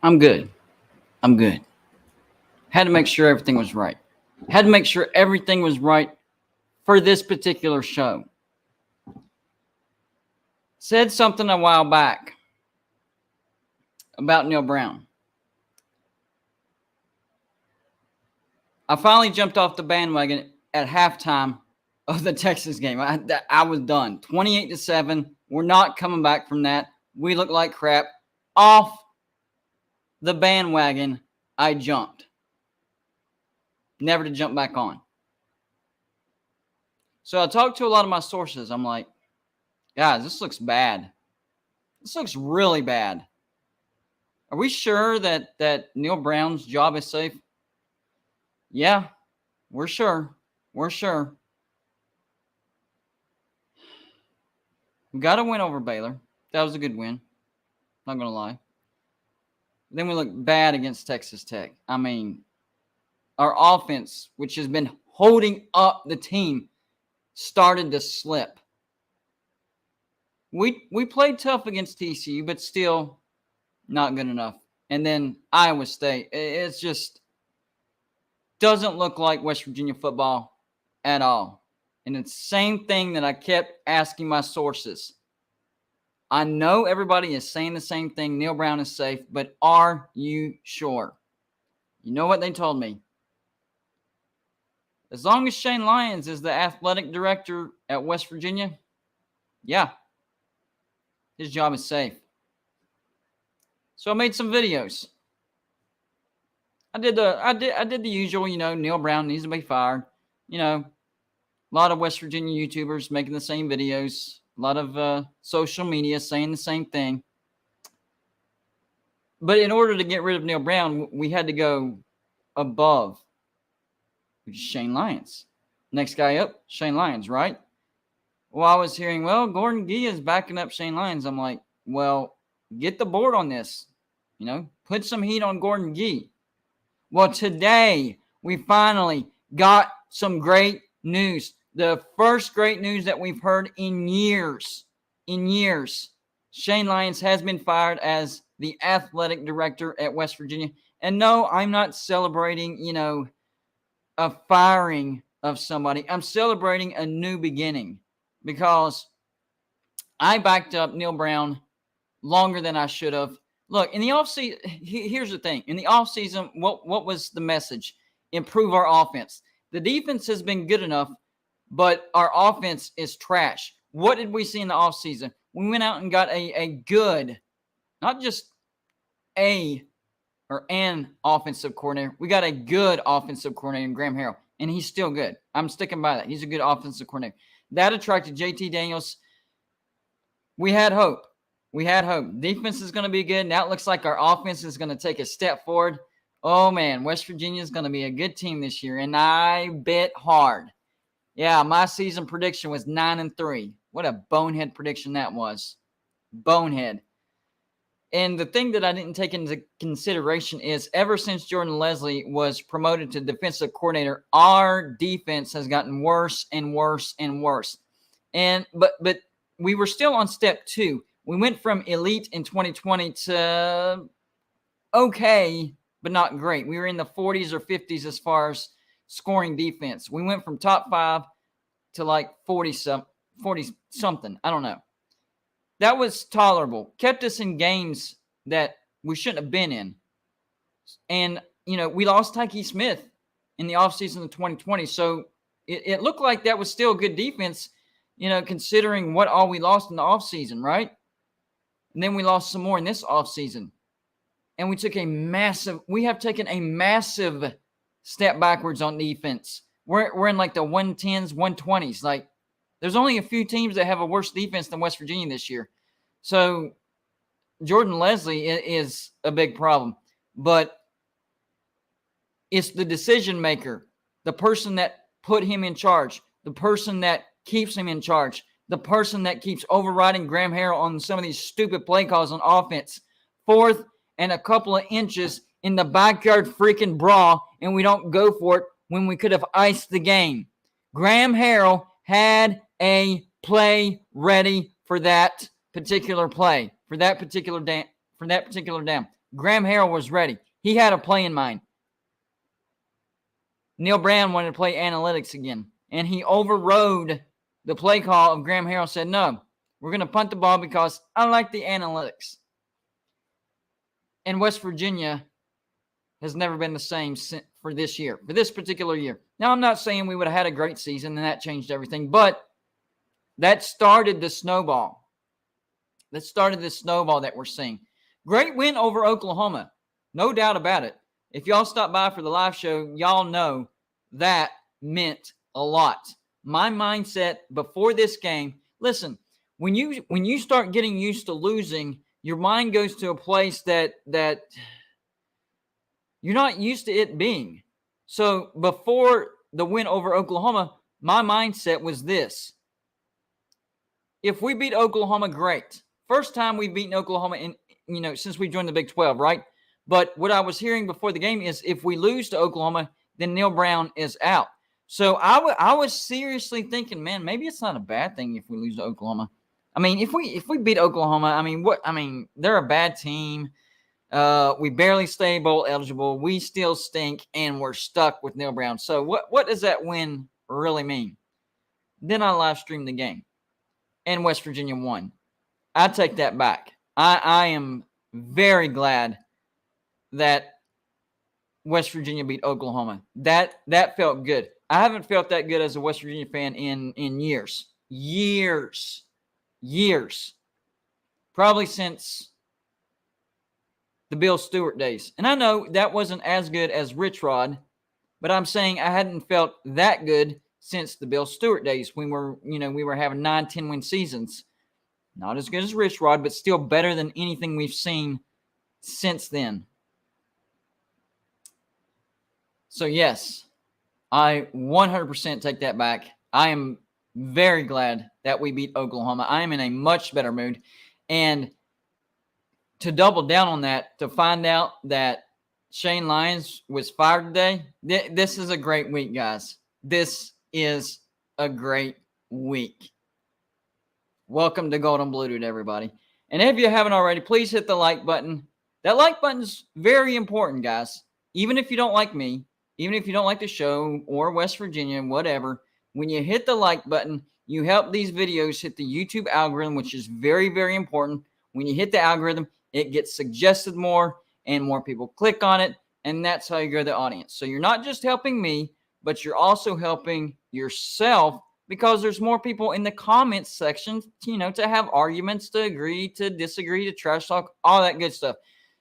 I'm good. I'm good. Had to make sure everything was right. Had to make sure everything was right for this particular show. Said something a while back about Neil Brown. I finally jumped off the bandwagon at halftime of the Texas game. I was done. 28-7. We're not coming back from that. We look like crap. Off the bandwagon, I jumped. Never to jump back on. So I talked to a lot of my sources. I'm like, guys, this looks bad. This looks really bad. Are we sure that Neil Brown's job is safe? Yeah, we're sure. We're sure. We got a win over Baylor. That was a good win. Not going to lie. Then we look bad against Texas Tech. I mean, our offense, which has been holding up the team, started to slip. We played tough against TCU, but still not good enough. And then Iowa State. It's just doesn't look like West Virginia football at all. And it's the same thing that I kept asking my sources. I know everybody is saying the same thing. Neil Brown is safe, but are you sure? You know what they told me? As long as Shayne Lyons is the athletic director at West Virginia, yeah, his job is safe. So I made some videos. I did the usual, Neil Brown needs to be fired. A lot of West Virginia YouTubers making the same videos. A lot of social media saying the same thing. But in order to get rid of Neil Brown, we had to go above, which is Shayne Lyons. Next guy up, Shayne Lyons, right? Well, I was hearing, Gordon Gee is backing up Shayne Lyons. I'm like, well, get the board on this. Put some heat on Gordon Gee. Well, today we finally got some great news. The first great news that we've heard in years. Shayne Lyons has been fired as the athletic director at West Virginia. And no, I'm not celebrating, a firing of somebody. I'm celebrating a new beginning because I backed up Neil Brown longer than I should have. Look, in the offseason, here's the thing. In the offseason, what was the message? Improve our offense. The defense has been good enough, but our offense is trash. What did we see in the offseason? We went out and got a good, not just an offensive coordinator. We got a good offensive coordinator in Graham Harrell, and he's still good. I'm sticking by that. He's a good offensive coordinator. That attracted JT Daniels. We had hope. Defense is going to be good. Now it looks like our offense is going to take a step forward. Oh, man, West Virginia is going to be a good team this year, and I bet hard. Yeah, my season prediction was 9-3. What a bonehead prediction that was. Bonehead. And the thing that I didn't take into consideration is ever since Jordan Leslie was promoted to defensive coordinator, our defense has gotten worse and worse and worse. But we were still on step 2. We went from elite in 2020 to okay, but not great. We were in the 40s or 50s as far as scoring defense. We went from top 5 to like 40-something. I don't know. That was tolerable. Kept us in games that we shouldn't have been in. And, we lost Tyke Smith in the offseason of 2020. So it looked like that was still good defense, considering what all we lost in the offseason, right? And then we lost some more in this offseason. And we have taken a massive step backwards on defense. We're in like the 110s, 120s. Like, there's only a few teams that have a worse defense than West Virginia this year. So Jordan Leslie is a big problem. But it's the decision maker, the person that put him in charge, the person that keeps him in charge, the person that keeps overriding Graham Harrell on some of these stupid play calls on offense. 4th and a couple of inches in the backyard freaking brawl, and we don't go for it when we could have iced the game. Graham Harrell had a play ready for that particular play, for that particular down. Graham Harrell was ready. He had a play in mind. Neil Brown wanted to play analytics again, and he overrode the play call of Graham Harrell, said, no, we're going to punt the ball because I like the analytics. And West Virginia has never been the same for this year, for this particular year. Now, I'm not saying we would have had a great season and that changed everything, but that started the snowball. That started the snowball that we're seeing. Great win over Oklahoma. No doubt about it. If y'all stop by for the live show, y'all know that meant a lot. My mindset before this game, listen, when you start getting used to losing, your mind goes to a place that you're not used to it being. So before the win over Oklahoma, my mindset was this. If we beat Oklahoma, great. First time we've beaten Oklahoma since we joined the Big 12, right? But what I was hearing before the game is if we lose to Oklahoma, then Neil Brown is out. So I was seriously thinking, man, maybe it's not a bad thing if we lose to Oklahoma. I mean, if we beat Oklahoma, they're a bad team. We barely stay bowl eligible. We still stink, and we're stuck with Neil Brown. So what does that win really mean? Then I live streamed the game, and West Virginia won. I take that back. I am very glad that West Virginia beat Oklahoma. That felt good. I haven't felt that good as a West Virginia fan in years. Probably since the Bill Stewart days. And I know that wasn't as good as Rich Rod, but I'm saying I hadn't felt that good since the Bill Stewart days when we were having 9-10 win seasons. Not as good as Rich Rod, but still better than anything we've seen since then. So yes, I 100% take that back. I am very glad that we beat Oklahoma. I am in a much better mood. And to double down on that, to find out that Shayne Lyons was fired today, this is a great week, guys. This is a great week. Welcome to Golden Blue Dude, everybody. And if you haven't already, please hit the like button. That like button's very important, guys. Even if you don't like me, even if you don't like the show or West Virginia, whatever, when you hit the like button, you help these videos hit the YouTube algorithm, which is very, very important. When you hit the algorithm, it gets suggested more and more people click on it, and that's how you grow the audience. So you're not just helping me, but you're also helping yourself because there's more people in the comments section, to have arguments, to agree, to disagree, to trash talk, all that good stuff.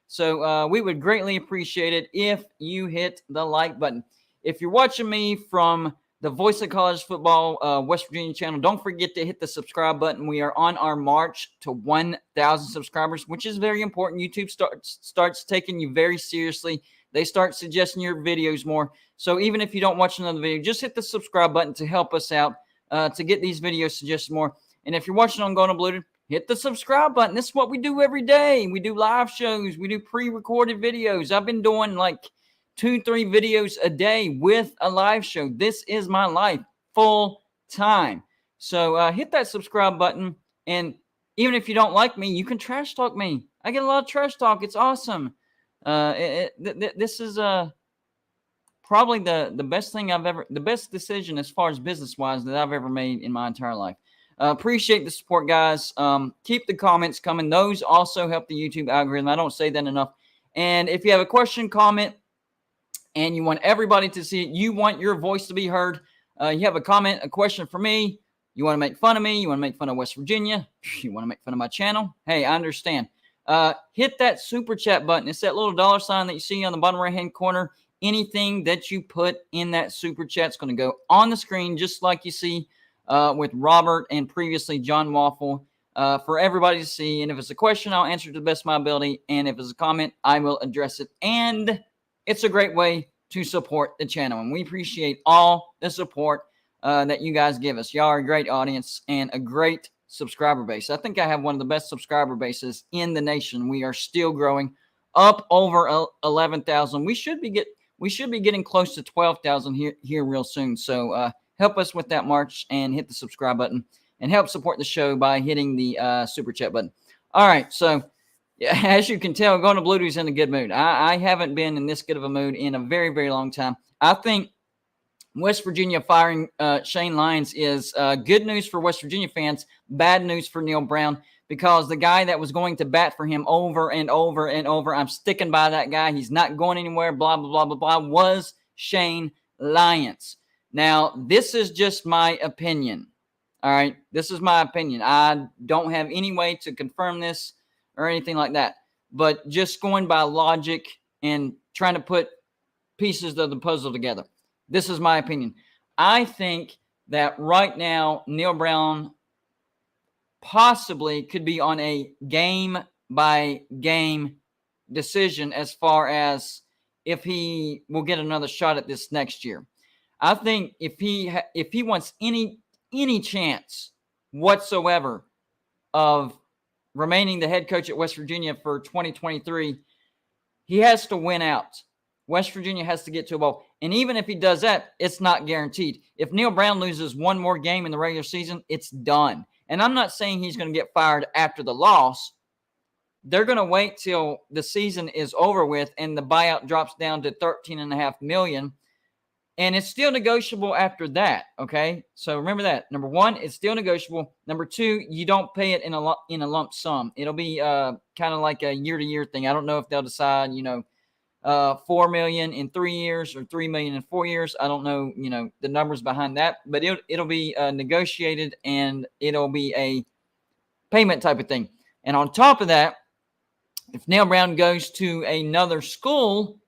So we would greatly appreciate it if you hit the like button. If you're watching me from the Voice of College Football West Virginia channel, don't forget to hit the subscribe button. We are on our march to 1,000 subscribers, which is very important. YouTube starts taking you very seriously. They start suggesting your videos more. So even if you don't watch another video, just hit the subscribe button to help us out to get these videos suggested more. And if you're watching on Golden Blue, hit the subscribe button. This is what we do every day. We do live shows. We do pre-recorded videos. I've been doing like 2-3 videos a day with a live show. This is my life full time. So hit that subscribe button. And even if you don't like me, you can trash talk me. I get a lot of trash talk. It's awesome. This is probably the best decision as far as business-wise that I've ever made in my entire life. Appreciate the support, guys. Keep the comments coming. Those also help the YouTube algorithm. I don't say that enough. And if you have a question, comment, and you want everybody to see it, you want your voice to be heard, you have a comment, a question for me, you want to make fun of me, you want to make fun of West Virginia, you want to make fun of my channel, hey, I understand. Hit that super chat button. It's that little dollar sign that you see on the bottom right-hand corner. Anything that you put in that super chat is going to go on the screen, just like you see with Robert and previously John Waffle, for everybody to see. And if it's a question, I'll answer it to the best of my ability. And if it's a comment, I will address it. And it's a great way to support the channel. And we appreciate all the support that you guys give us. Y'all are a great audience and a great subscriber base. I think I have one of the best subscriber bases in the nation. We are still growing up over 11,000. We should be getting close to 12,000 here real soon. So help us with that march and hit the subscribe button and help support the show by hitting the super chat button. All right, so Yeah, as you can tell, going to Bluetooth's in a good mood. I haven't been in this good of a mood in a very, very long time. I think West Virginia firing Shayne Lyons is good news for West Virginia fans, bad news for Neal Brown, because the guy that was going to bat for him over and over and over, I'm sticking by that guy, he's not going anywhere, blah, blah, blah, blah, blah, was Shayne Lyons. Now, this is just my opinion. All right, this is my opinion. I don't have any way to confirm this or anything like that, but just going by logic and trying to put pieces of the puzzle together. This is my opinion. I think that right now, Neal Brown possibly could be on a game-by-game decision as far as if he will get another shot at this next year. I think if he wants any chance whatsoever of remaining the head coach at West Virginia for 2023, he has to win out. West Virginia has to get to a bowl. And even if he does that, it's not guaranteed. If Neal Brown loses one more game in the regular season, it's done. And I'm not saying he's going to get fired after the loss. They're going to wait till the season is over with and the buyout drops down to $13.5 million. And it's still negotiable after that, okay? So remember that. Number one, it's still negotiable. Number two, you don't pay it in a lump sum. It'll be kind of like a year-to-year thing. I don't know if they'll decide, $4 million in 3 years or $3 million in 4 years. I don't know, the numbers behind that, but it'll be negotiated and it'll be a payment type of thing. And on top of that, if Neal Brown goes to another school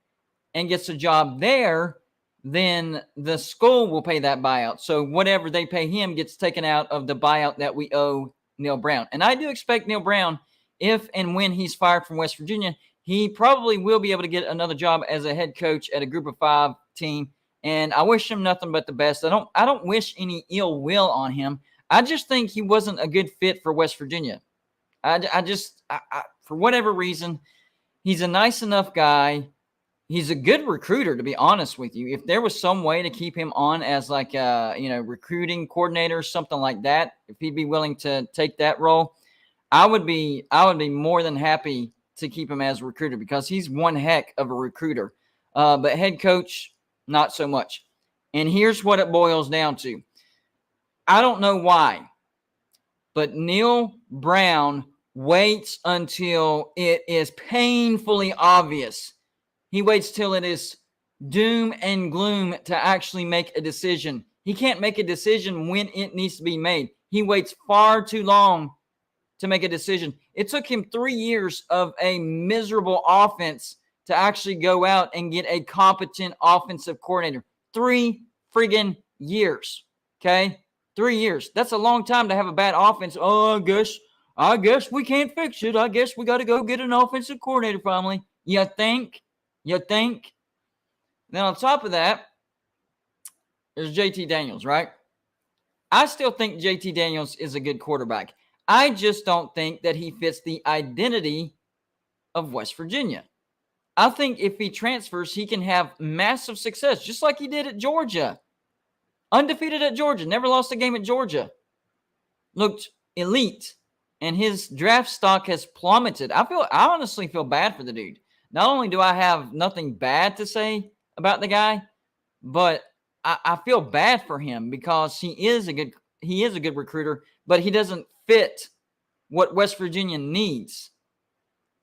and gets a job there, then the school will pay that buyout. So whatever they pay him gets taken out of the buyout that we owe Neal Brown. And I do expect Neal Brown, if and when he's fired from West Virginia, he probably will be able to get another job as a head coach at a Group of 5 team. And I wish him nothing but the best. I don't wish any ill will on him. I just think he wasn't a good fit for West Virginia. I for whatever reason, he's a nice enough guy. He's a good recruiter, to be honest with you. If there was some way to keep him on as like a, recruiting coordinator, something like that, if he'd be willing to take that role, I would be more than happy to keep him as a recruiter because he's one heck of a recruiter. But head coach, not so much. And here's what it boils down to. I don't know why, but Neal Brown waits until it is painfully obvious. He waits till it is doom and gloom to actually make a decision. He can't make a decision when it needs to be made. He waits far too long to make a decision. It took him 3 years of a miserable offense to actually go out and get a competent offensive coordinator. 3 friggin' years, okay? 3 years. That's a long time to have a bad offense. Oh, I guess we can't fix it. I guess we got to go get an offensive coordinator finally. You think? Then on top of that, there's JT Daniels, right? I still think JT Daniels is a good quarterback. I just don't think that he fits the identity of West Virginia. I think if he transfers, he can have massive success, just like he did at Georgia. Undefeated at Georgia, never lost a game at Georgia. Looked elite, and his draft stock has plummeted. I honestly feel bad for the dude. Not only do I have nothing bad to say about the guy, but I feel bad for him because he is a good recruiter, but he doesn't fit what West Virginia needs.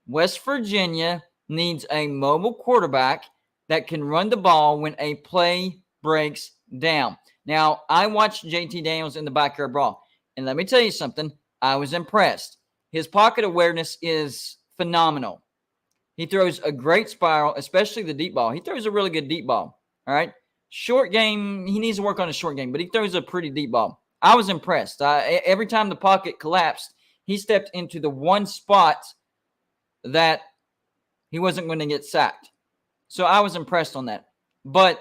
West Virginia needs a mobile quarterback that can run the ball when a play breaks down. Now, I watched JT Daniels in the Backyard Brawl, and let me tell you something. I was impressed. His pocket awareness is phenomenal. He throws a great spiral, especially the deep ball. He throws a really good deep ball, all right? Short game, he needs to work on his short game, but he throws a pretty deep ball. I was impressed. Every time the pocket collapsed, he stepped into the one spot that he wasn't going to get sacked. So I was impressed on that. But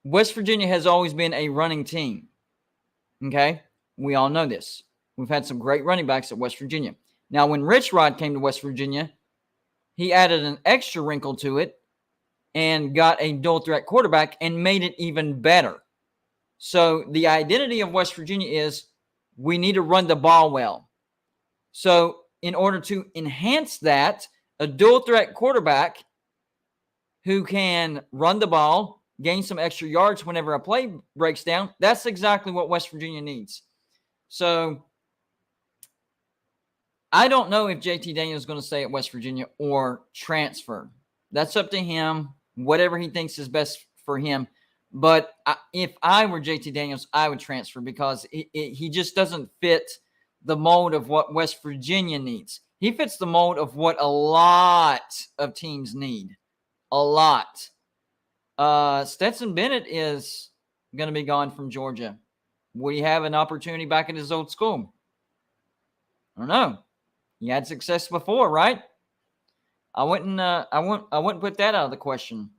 West Virginia has always been a running team, okay? We all know this. We've had some great running backs at West Virginia. Now, when Rich Rod came to West Virginia, he added an extra wrinkle to it and got a dual threat quarterback and made it even better. So the identity of West Virginia is we need to run the ball well. So in order to enhance that, a dual threat quarterback who can run the ball, gain some extra yards whenever a play breaks down, that's exactly what West Virginia needs. So I don't know if JT Daniels is going to stay at West Virginia or transfer. That's up to him, whatever he thinks is best for him. But if I were JT Daniels, I would transfer because he just doesn't fit the mold of what West Virginia needs. He fits the mold of what a lot of teams need. A lot. Stetson Bennett is going to be gone from Georgia. Will he have an opportunity back at his old school? I don't know. He had success before, right? I wouldn't put that out of the question.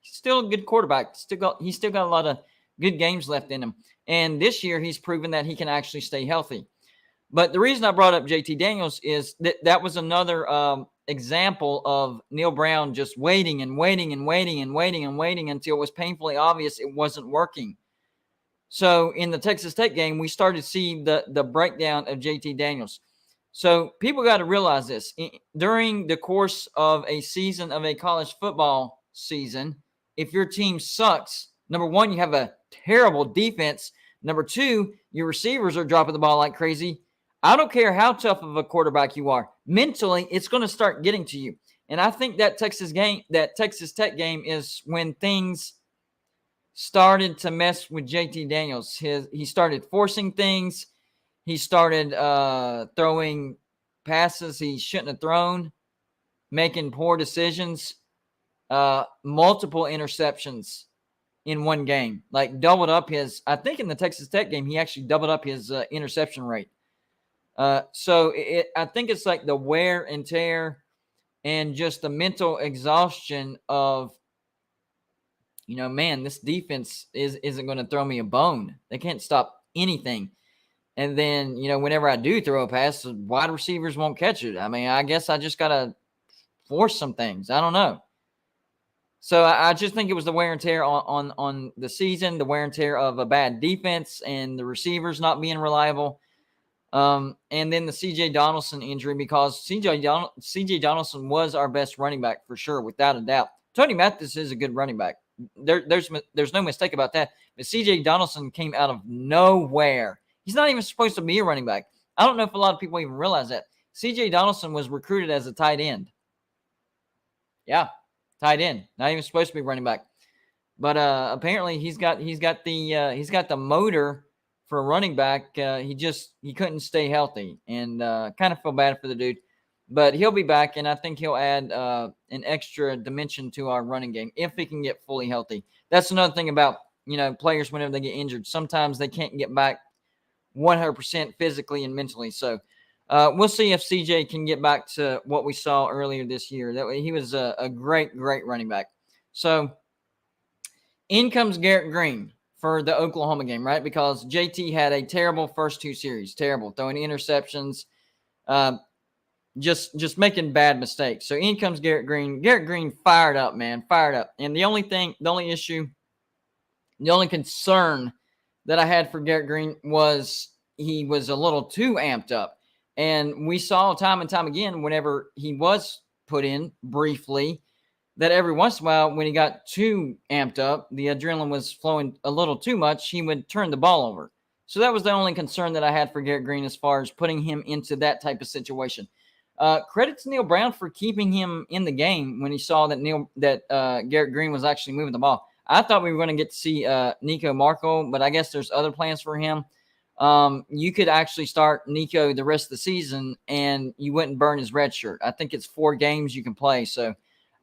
He's still a good quarterback. He's still got a lot of good games left in him. And this year he's proven that he can actually stay healthy. But the reason I brought up JT Daniels is that was another example of Neil Brown just waiting and waiting and waiting and waiting and waiting until it was painfully obvious it wasn't working. So in the Texas Tech game, we started seeing the breakdown of JT Daniels. So people got to realize this. During the course of a season of a college football season, if your team sucks, number one, you have a terrible defense. Number two, your receivers are dropping the ball like crazy. I don't care how tough of a quarterback you are. Mentally, it's going to start getting to you. And I think that Texas Tech game is when things started to mess with JT Daniels. He started forcing things. He started throwing passes he shouldn't have thrown, making poor decisions, multiple interceptions in one game. Like doubled up I think in the Texas Tech game, he actually doubled up his interception rate. So I think it's like the wear and tear and just the mental exhaustion of, man, this defense isn't going to throw me a bone. They can't stop anything. And then, whenever I do throw a pass, wide receivers won't catch it. I mean, I guess I just got to force some things. I don't know. So I just think it was the wear and tear on the season, the wear and tear of a bad defense and the receivers not being reliable. And then the C.J. Donaldson injury, because C.J. Donaldson was our best running back for sure, without a doubt. Tony Mathis is a good running back. There's no mistake about that. But C.J. Donaldson came out of nowhere. He's not even supposed to be a running back. I don't know if a lot of people even realize that. C.J. Donaldson was recruited as a tight end. Yeah, tight end. Not even supposed to be running back. But apparently he's got the motor for a running back. He couldn't stay healthy, and kind of feel bad for the dude. But he'll be back, and I think he'll add an extra dimension to our running game if he can get fully healthy. That's another thing about players whenever they get injured. Sometimes they can't get back 100% physically and mentally. So we'll see if CJ can get back to what we saw earlier this year. That way, he was a great running back. So in comes Garrett Green for the Oklahoma game, right? Because JT had a terrible first two series, terrible, throwing interceptions, just making bad mistakes. So in comes Garrett Green. Garrett Green fired up, man, fired up. And the only concern that I had for Garrett Green was he was a little too amped up. And we saw time and time again, whenever he was put in briefly, that every once in a while, when he got too amped up, the adrenaline was flowing a little too much, he would turn the ball over. So that was the only concern that I had for Garrett Green as far as putting him into that type of situation. Credit to Neil Brown for keeping him in the game when he saw that Garrett Green was actually moving the ball. I thought we were going to get to see Nico Marco, but I guess there's other plans for him. You could actually start Nico the rest of the season, and you wouldn't burn his red shirt. I think it's 4 games you can play. So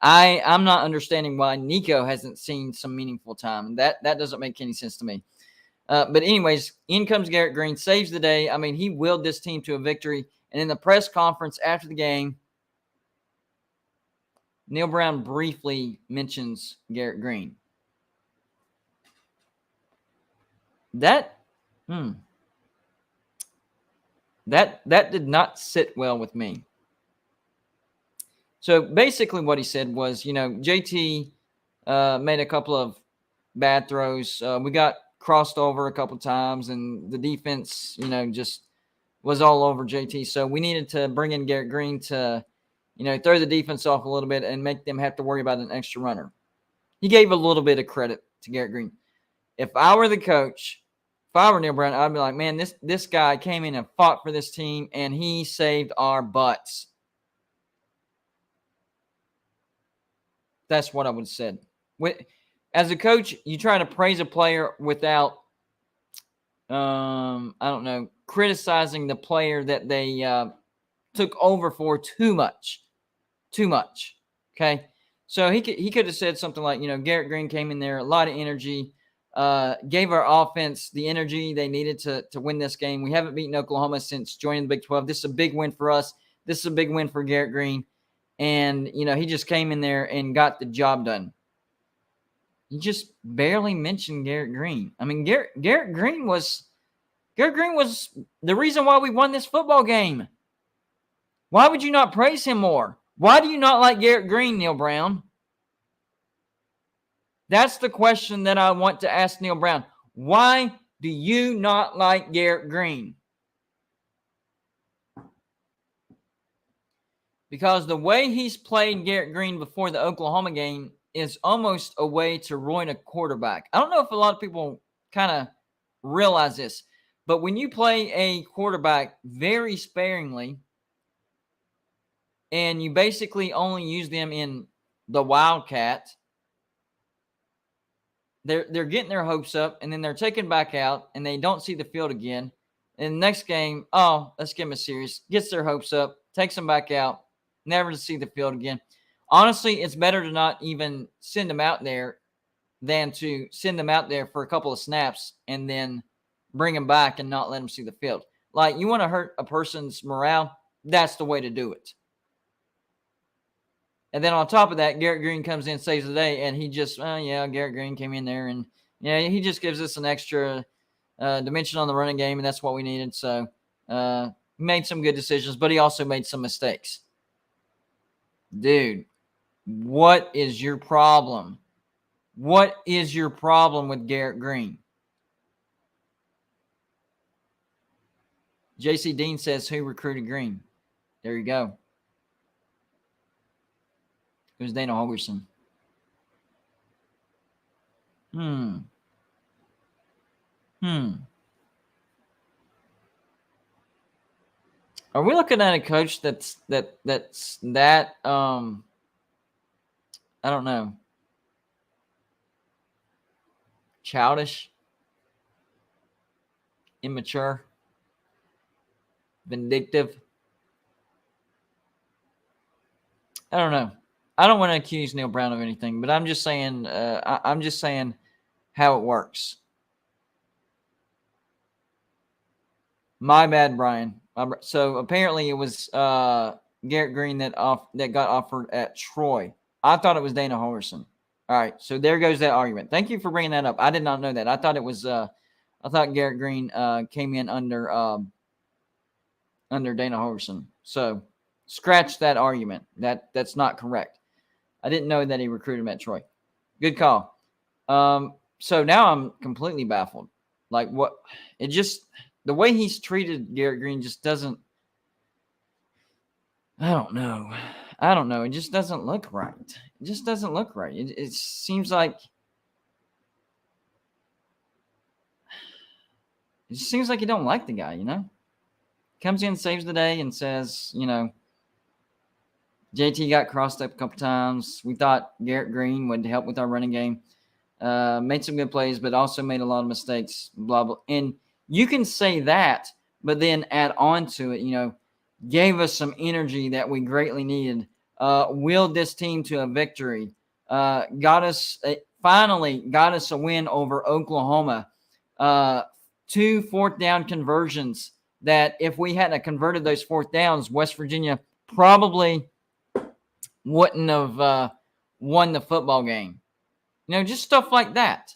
I'm not understanding why Nico hasn't seen some meaningful time. That doesn't make any sense to me. But anyways, in comes Garrett Green, saves the day. I mean, he willed this team to a victory. And in the press conference after the game, Neil Brown briefly mentions Garrett Green. That did not sit well with me. So basically what he said was, JT made a couple of bad throws. We got crossed over a couple times, and the defense, just was all over JT. So we needed to bring in Garrett Green to, throw the defense off a little bit and make them have to worry about an extra runner. He gave a little bit of credit to Garrett Green. If I were the coach, if I were Neil Brown, I'd be like, man, this guy came in and fought for this team, and he saved our butts. That's what I would have said. As a coach, you try to praise a player without, criticizing the player that they took over for too much. Okay? So he could have said something like, Garrett Green came in there, a lot of energy, gave our offense the energy they needed to win this game. We haven't beaten Oklahoma since joining the Big 12. This is a big win for us. This is a big win for Garrett Green. And, he just came in there and got the job done. You just barely mentioned Garrett Green. I mean, Garrett Green was the reason why we won this football game. Why would you not praise him more? Why do you not like Garrett Green, Neil Brown? That's the question that I want to ask Neil Brown. Why do you not like Garrett Green? Because the way he's played Garrett Green before the Oklahoma game is almost a way to ruin a quarterback. I don't know if a lot of people kind of realize this, but when you play a quarterback very sparingly and you basically only use them in the Wildcat, they're getting their hopes up, and then they're taken back out, and they don't see the field again. And the next game, let's give them a series. Gets their hopes up, takes them back out, never to see the field again. Honestly, it's better to not even send them out there than to send them out there for a couple of snaps and then bring them back and not let them see the field. Like, you want to hurt a person's morale, that's the way to do it. And then on top of that, Garrett Green comes in, saves the day, and he just, Garrett Green came in there, and he just gives us an extra dimension on the running game, and that's what we needed. So he made some good decisions, but he also made some mistakes. Dude, what is your problem? What is your problem with Garrett Green? JC Dean says, who recruited Green? There you go. It was Dana Holgorsen. Are we looking at a coach that's I don't know, childish, immature, vindictive? I don't know. I don't want to accuse Neil Brown of anything, but I'm just saying. I'm just saying how it works. My bad, Brian. So apparently it was Garrett Green that got offered at Troy. I thought it was Dana Holgorsen. All right, so there goes that argument. Thank you for bringing that up. I did not know that. I thought it was. I thought Garrett Green came in under Dana Holgorsen. So scratch that argument. That's not correct. I didn't know that he recruited him at Troy. Good call. So now I'm completely baffled. Like, what? It just, the way he's treated Garrett Green just doesn't. I don't know. It just doesn't look right. It seems like. It just seems like you don't like the guy, Comes in, saves the day, and says, JT got crossed up a couple times. We thought Garrett Green would help with our running game. Made some good plays, but also made a lot of mistakes, blah, blah. And you can say that, but then add on to it, gave us some energy that we greatly needed, willed this team to a victory, finally got us a win over Oklahoma, 2 fourth down conversions that if we hadn't converted those fourth downs, West Virginia probably wouldn't have won the football game. Just stuff like that.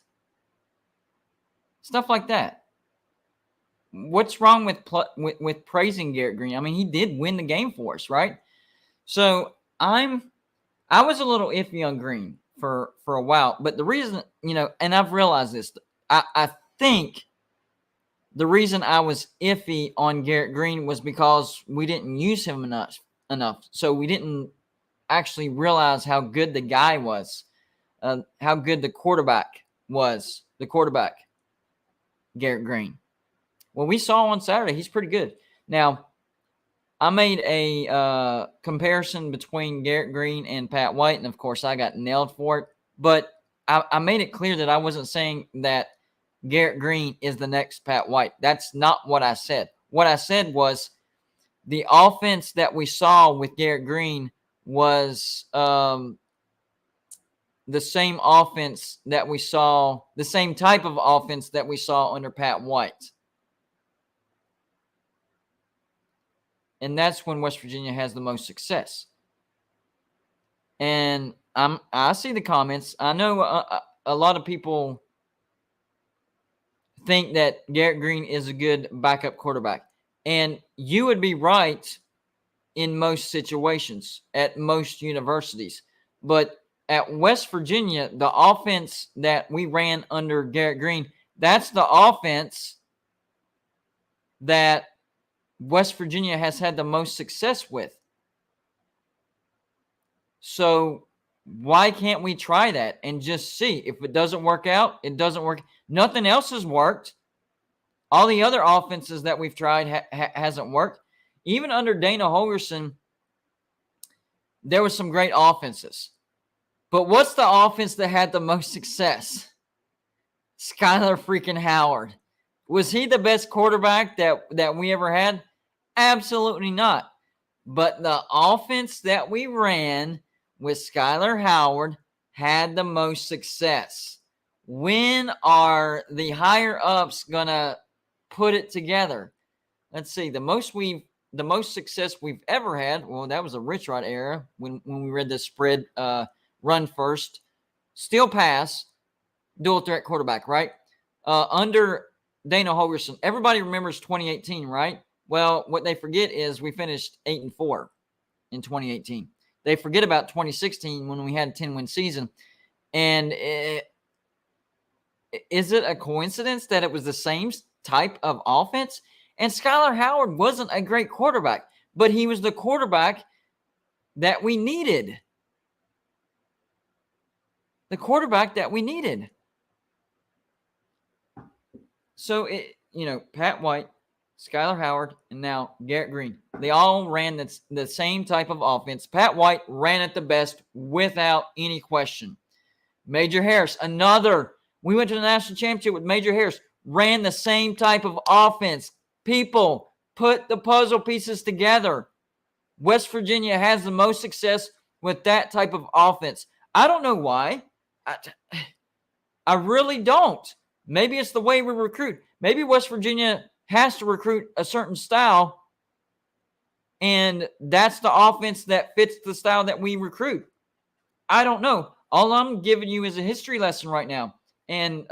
What's wrong with praising Garrett Green? I mean, he did win the game for us, right? So I was a little iffy on Green for a while, but the reason, and I've realized this, I think the reason I was iffy on Garrett Green was because we didn't use him enough. So we didn't actually realize how good the guy was, how good the quarterback was, Garrett Green. Well, we saw on Saturday, he's pretty good. Now, I made a comparison between Garrett Green and Pat White, and of course, I got nailed for it. But I made it clear that I wasn't saying that Garrett Green is the next Pat White. That's not what I said. What I said was the offense that we saw with Garrett Green was the same offense that we saw, the same type of offense that we saw under Pat White. And that's when West Virginia has the most success. And I see the comments. I know a lot of people think that Garrett Green is a good backup quarterback. And you would be right in most situations at most universities. But at West Virginia, the offense that we ran under Garrett Green, that's the offense that West Virginia has had the most success with. So why can't we try that and just see? If it doesn't work out, it doesn't work. Nothing else has worked. All the other offenses that we've tried hasn't worked. Even under Dana Holgorsen, there was some great offenses. But what's the offense that had the most success? Skylar freaking Howard. Was he the best quarterback that we ever had? Absolutely not. But the offense that we ran with Skylar Howard had the most success. When are the higher ups gonna put it together? Let's see. The most success we've ever had. Well, that was a Rich Rod era when we read the spread, run first, steal pass, dual threat quarterback, right? Under Dana Holgorsen, everybody remembers 2018, right? Well, what they forget is we finished 8-4 in 2018. They forget about 2016 when we had a 10-win season. And is it a coincidence that it was the same type of offense? And Skylar Howard wasn't a great quarterback, but he was the quarterback that we needed. The quarterback that we needed. So, Pat White, Skylar Howard, and now Garrett Green. They all ran the same type of offense. Pat White ran it the best without any question. Major Harris, we went to the national championship with Major Harris, ran the same type of offense. People, put the puzzle pieces together. West Virginia has the most success with that type of offense. I don't know why. I really don't. Maybe it's the way we recruit. Maybe West Virginia has to recruit a certain style, and that's the offense that fits the style that we recruit. I don't know. All I'm giving you is a history lesson right now. And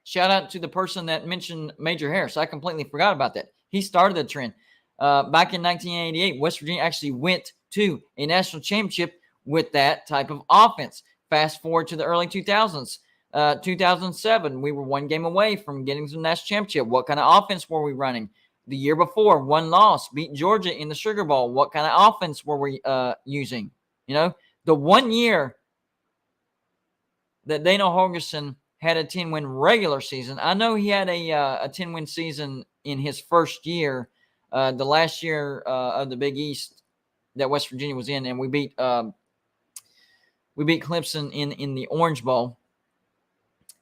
shout out to the person that mentioned Major Harris. I completely forgot about that. He started the trend. Back in 1988, West Virginia actually went to a national championship with that type of offense. Fast forward to the early 2000s. 2007, we were one game away from getting to the national championship. What kind of offense were we running? The year before, one loss, beat Georgia in the Sugar Bowl. What kind of offense were we using? The 1 year that Dana Holgorsen had a 10-win regular season. I know he had a 10-win season in his first year, the last year of the Big East that West Virginia was in, and we beat Clemson in the Orange Bowl.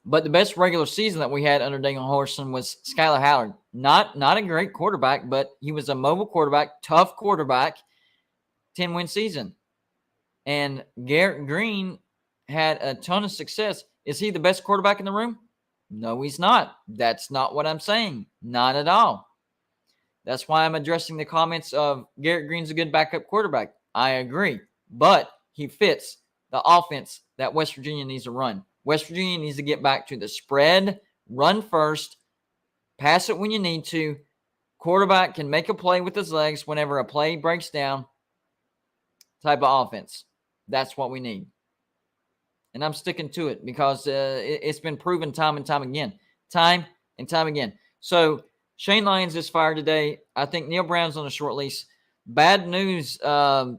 But the best regular season that we had under Dana Holgorsen was Skylar Howard. Not a great quarterback, but he was a mobile quarterback, tough quarterback, 10-win season. And Garrett Green had a ton of success. Is he the best quarterback in the room? No, he's not. That's not what I'm saying. Not at all. That's why I'm addressing the comments of Garrett Green's a good backup quarterback. I agree. But he fits the offense that West Virginia needs to run. West Virginia needs to get back to the spread, run first, pass it when you need to. Quarterback can make a play with his legs whenever a play breaks down. Type of offense. That's what we need. And I'm sticking to it because it's been proven time and time again. Time and time again. So Shayne Lyons is fired today. I think Neil Brown's on a short lease. Bad news coming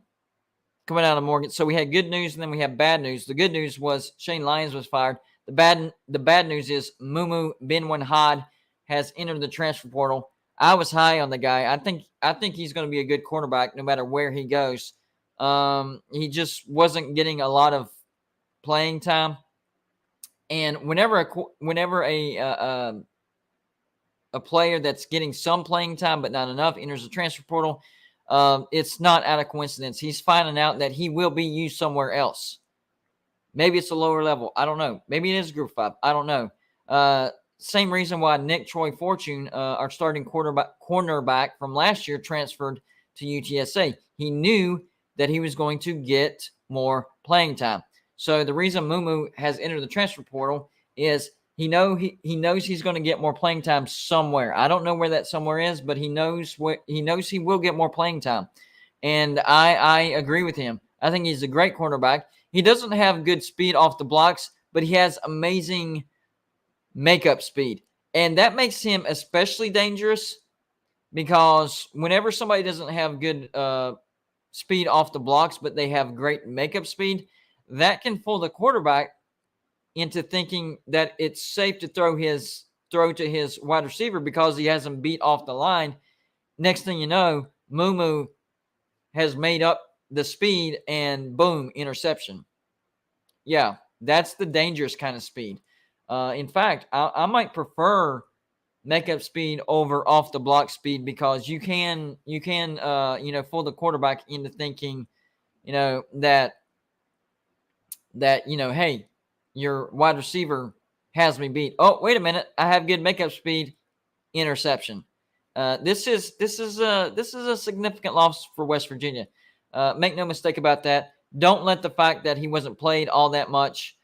out of Morgan. So we had good news and then we have bad news. The good news was Shayne Lyons was fired. The bad news is Mumu Benwenhad has entered the transfer portal. I was high on the guy. I think he's going to be a good cornerback no matter where he goes. He just wasn't getting a lot of playing time, and whenever a player that's getting some playing time but not enough enters the transfer portal, it's not out of coincidence. He's finding out that he will be used somewhere else. Maybe it's a lower level. I don't know. Maybe it is Group 5. I don't know. Same reason why Nick Troy Fortune, our starting cornerback from last year, transferred to UTSA. He knew that he was going to get more playing time. So the reason Mumu has entered the transfer portal is he knows he's going to get more playing time somewhere. I don't know where that somewhere is, but he knows he will get more playing time. And I agree with him. I think he's a great cornerback. He doesn't have good speed off the blocks, but he has amazing makeup speed. And that makes him especially dangerous because whenever somebody doesn't have good speed off the blocks, but they have great makeup speed, that can fool the quarterback into thinking that it's safe to throw to his wide receiver because he has him beat off the line. Next thing you know, Mumu has made up the speed and boom, interception. Yeah, that's the dangerous kind of speed. In fact, I might prefer makeup speed over off the block speed because you can fool the quarterback into thinking, that hey, your wide receiver has me beat. Oh, wait a minute, I have good makeup speed, interception. This is a significant loss for West Virginia. Make no mistake about that. Don't let the fact that he wasn't played all that much,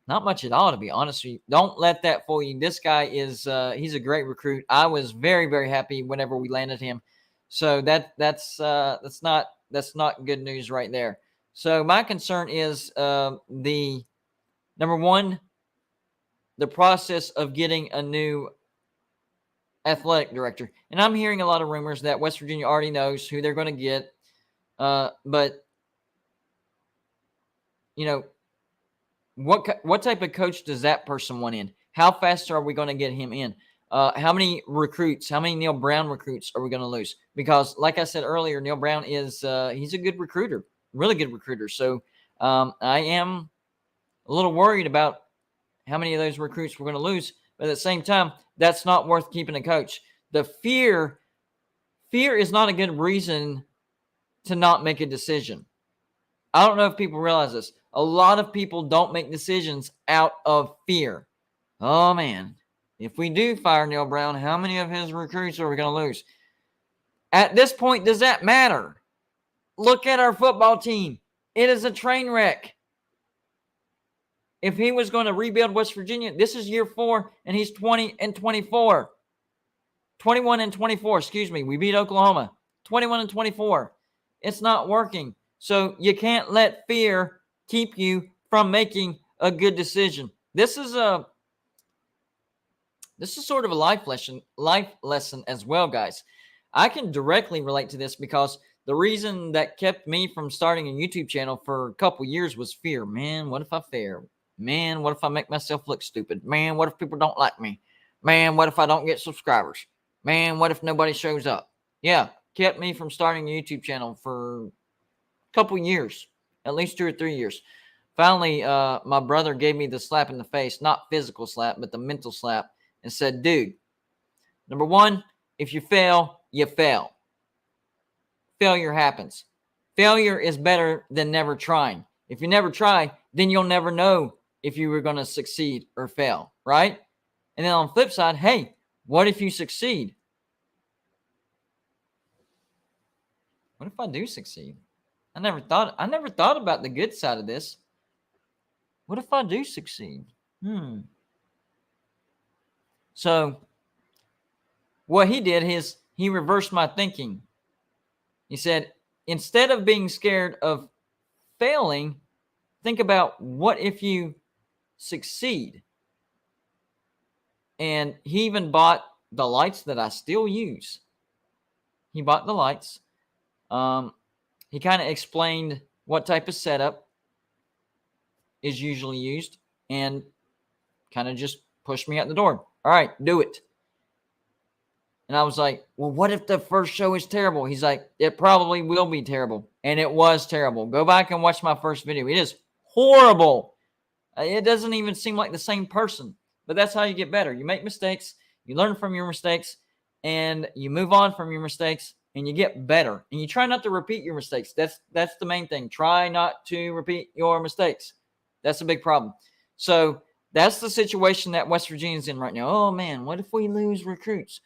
not much at all, to be honest with you, don't let that fool you. This guy is he's a great recruit. I was very, very happy whenever we landed him. So that's not good news right there. So my concern is the number one, the process of getting a new athletic director. And I'm hearing a lot of rumors that West Virginia already knows who they're going to get. But what type of coach does that person want in? How fast are we going to get him in? How many Neil Brown recruits are we going to lose? Because like I said earlier, Neil Brown is he's a good recruiter, really good recruiter. So I am a little worried about how many of those recruits we're going to lose. But at the same time, that's not worth keeping a coach. The fear is not a good reason to not make a decision. I don't know if people realize this. A lot of people don't make decisions out of fear. Oh, man. If we do fire Neil Brown, how many of his recruits are we going to lose? At this point, does that matter? Look at our football team. It is a train wreck. If he was going to rebuild West Virginia, this is year 4, and he's 20-24. 21-24, excuse me. We beat Oklahoma. 21-24. It's not working. So you can't let fear keep you from making a good decision. This is sort of a life lesson as well, guys. I can directly relate to this because the reason that kept me from starting a YouTube channel for a couple years was fear. Man, what if I fail? Man, what if I make myself look stupid? Man, what if people don't like me? Man, what if I don't get subscribers? Man, what if nobody shows up? Yeah, kept me from starting a YouTube channel for a couple years, at least 2 or 3 years. Finally, my brother gave me the slap in the face, not physical slap, but the mental slap, and said, dude, number one, if you fail, you fail. Failure happens. Failure is better than never trying. If you never try, then you'll never know if you were going to succeed or fail, right? And then on the flip side, hey, what if you succeed? What if I do succeed? I never thought about the good side of this. What if I do succeed? So what he did is he reversed my thinking. He said, instead of being scared of failing, think about what if you succeed. And he even bought the lights that I still use. He bought the lights. He kind of explained what type of setup is usually used and kind of just pushed me out the door. All right, do it. And I was like, well, what if the first show is terrible? He's like, it probably will be terrible. And it was terrible. Go back and watch my first video. It is horrible. It doesn't even seem like the same person. But that's how you get better. You make mistakes, you learn from your mistakes, and you move on from your mistakes, and you get better. And you try not to repeat your mistakes. That's the main thing. Try not to repeat your mistakes. That's a big problem. So that's the situation that West Virginia's in right now. Oh, man, what if we lose recruits?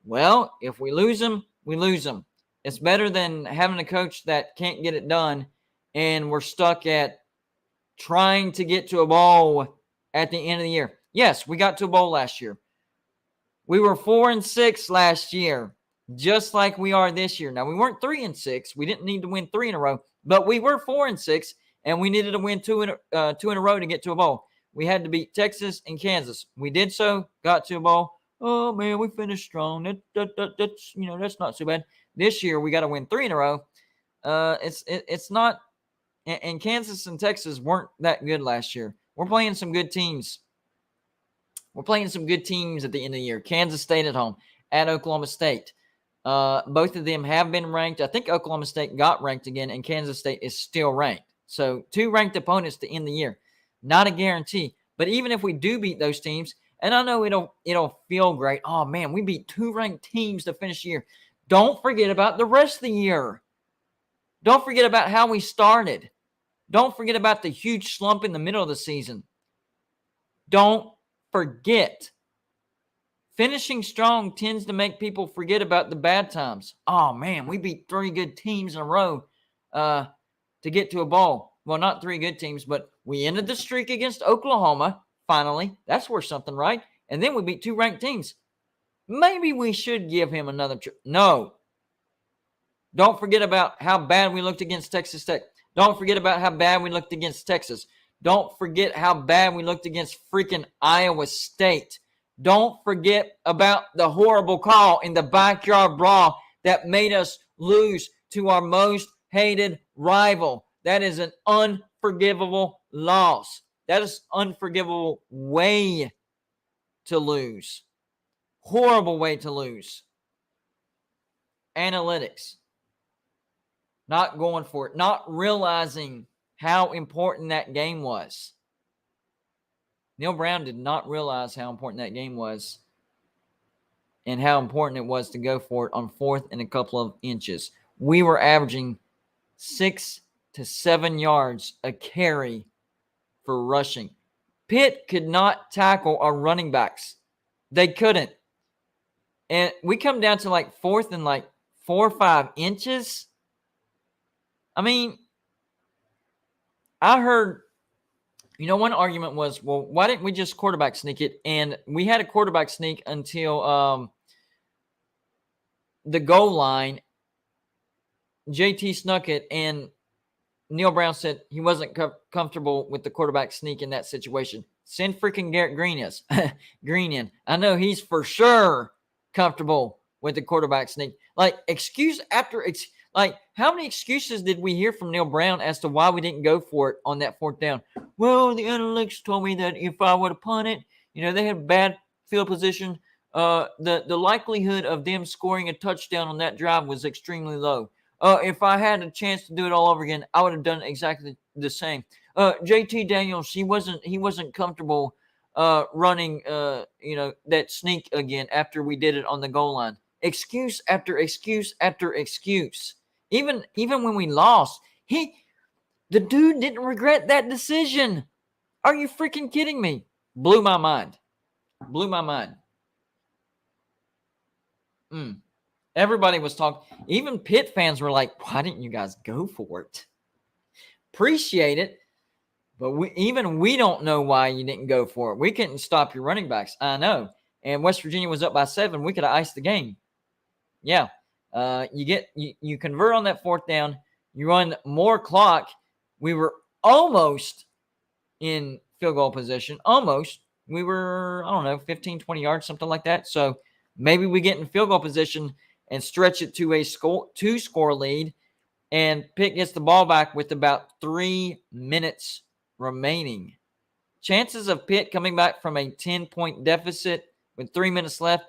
Well, if we lose them, we lose them. It's better than having a coach that can't get it done, and we're stuck at trying to get to a bowl at the end of the year. Yes, we got to a bowl last year. We were 4-6 last year, just like we are this year. Now, we weren't 3-6. We didn't need to win 3 in a row, but we were 4-6, and we needed to win 2 in a row to get to a bowl. We had to beat Texas and Kansas. We did so, got to a bowl. Oh, man, we finished strong. That's not so bad. This year, we got to win 3 in a row. It's not – and Kansas and Texas weren't that good last year. We're playing some good teams. We're playing some good teams at the end of the year. Kansas State at home, at Oklahoma State. Both of them have been ranked. I think Oklahoma State got ranked again, and Kansas State is still ranked. So 2 ranked opponents to end the year. Not a guarantee. But even if we do beat those teams – and I know it'll feel great. Oh, man, we beat 2 ranked teams to finish the year. Don't forget about the rest of the year. Don't forget about how we started. Don't forget about the huge slump in the middle of the season. Don't forget. Finishing strong tends to make people forget about the bad times. Oh, man, we beat 3 good teams in a row to get to a bowl. Well, not 3 good teams, but we ended the streak against Oklahoma. Finally, that's worth something, right? And then we beat 2 ranked teams. Maybe we should give him another No. Don't forget about how bad we looked against Texas Tech. Don't forget about how bad we looked against Texas. Don't forget how bad we looked against freaking Iowa State. Don't forget about the horrible call in the backyard brawl that made us lose to our most hated rival. That is an unforgivable loss. That is unforgivable way to lose. Horrible way to lose. Analytics. Not going for it. Not realizing how important that game was. Neil Brown did not realize how important that game was and how important it was to go for it on 4th and a couple of inches. We were averaging 6 to 7 yards a carry for rushing. Pitt could not tackle our running backs. They couldn't. And we come down to like 4th and like 4 or 5 inches. I mean, I heard, one argument was, well, why didn't we just quarterback sneak it? And we had a quarterback sneak until the goal line. JT snuck it, and Neil Brown said he wasn't comfortable with the quarterback sneak in that situation. Send freaking Garrett Green in. I know he's for sure comfortable with the quarterback sneak. Like, how many excuses did we hear from Neil Brown as to why we didn't go for it on that 4th down? Well, the analytics told me that if I would have punted, they had bad field position. The likelihood of them scoring a touchdown on that drive was extremely low. If I had a chance to do it all over again, I would have done exactly the same. JT Daniels, he wasn't comfortable running that sneak again after we did it on the goal line. Excuse after excuse after excuse. Even when we lost, the dude didn't regret that decision. Are you freaking kidding me? Blew my mind. Everybody was talking. Even Pitt fans were like, why didn't you guys go for it? Appreciate it. But we don't know why you didn't go for it. We couldn't stop your running backs. I know. And West Virginia was up by 7. We could have iced the game. Yeah. You convert on that 4th down. You run more clock. We were almost in field goal position. Almost. We were, 15, 20 yards, something like that. So Maybe we get in field goal position and stretch it to a 2-score lead, and Pitt gets the ball back with about 3 minutes remaining. Chances of Pitt coming back from a 10-point deficit with 3 minutes left,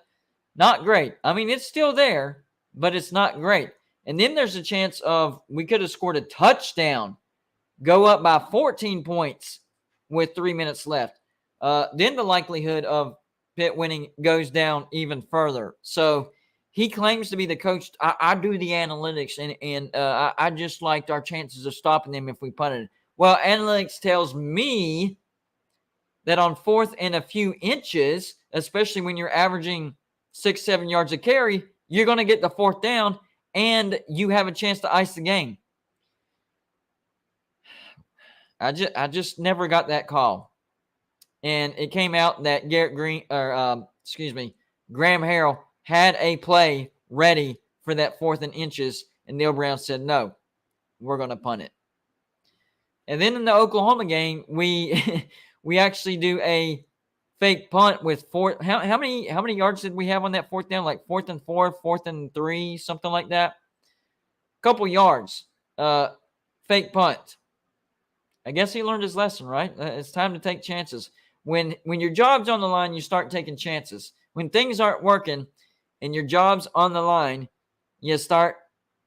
not great. I mean, it's still there, but it's not great. And then there's a chance of we could have scored a touchdown, go up by 14 points with 3 minutes left. Then the likelihood of Pitt winning goes down even further. So he claims to be the coach. I do the analytics, and I just liked our chances of stopping them if we punted. Well, analytics tells me that on 4th and a few inches, especially when you're averaging 6-7 yards a carry, you're going to get the 4th down, and you have a chance to ice the game. I just never got that call. And it came out that Graham Harrell had a play ready for that 4th and inches, and Neil Brown said, no, we're going to punt it. And then in the Oklahoma game, we we actually do a fake punt with 4. How many yards did we have on that 4th down? Like 4th and 4, 4th and 3, something like that. Couple yards. Fake punt. I guess he learned his lesson, right? It's time to take chances. When your job's on the line, you start taking chances. When things aren't working and your job's on the line, you start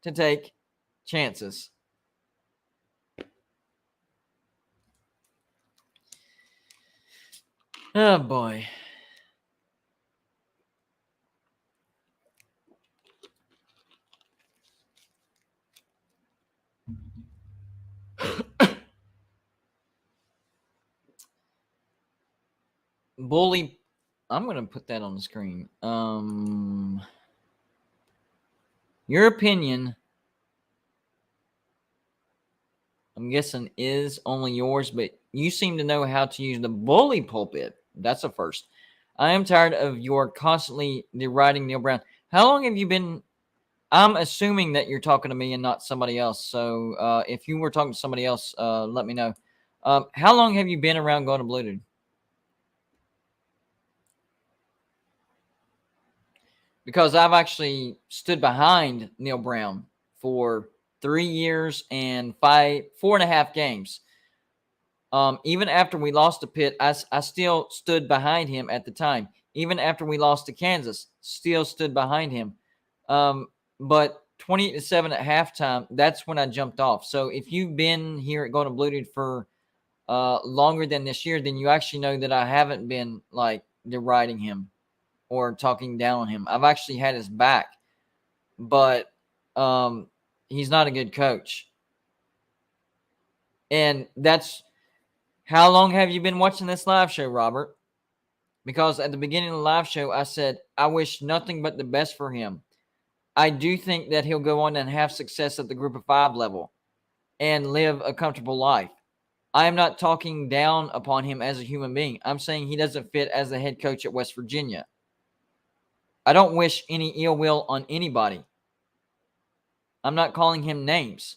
to take chances. Oh, boy. Bully. I'm going to put that on the screen. Your opinion, I'm guessing, is only yours, but you seem to know how to use the bully pulpit. That's a first. I am tired of your constantly deriding Neil Brown. How long have you been? I'm assuming that you're talking to me and not somebody else. So if you were talking to somebody else, let me know. How long have you been around Going to Blue Dude? Because I've actually stood behind Neil Brown for 3 years and 4.5 games. Even after we lost to Pitt, I still stood behind him at the time. Even after we lost to Kansas, still stood behind him. But 28-7 at halftime, that's when I jumped off. So if you've been here at Golden Blue Dude for longer than this year, then you actually know that I haven't been like deriding him or talking down on him. I've actually had his back, but he's not a good coach. And that's how long have you been watching this live show, Robert? Because at the beginning of the live show, I said, I wish nothing but the best for him. I do think that he'll go on and have success at the group of 5 level and live a comfortable life. I am not talking down upon him as a human being. I'm saying he doesn't fit as the head coach at West Virginia. I don't wish any ill will on anybody. I'm not calling him names.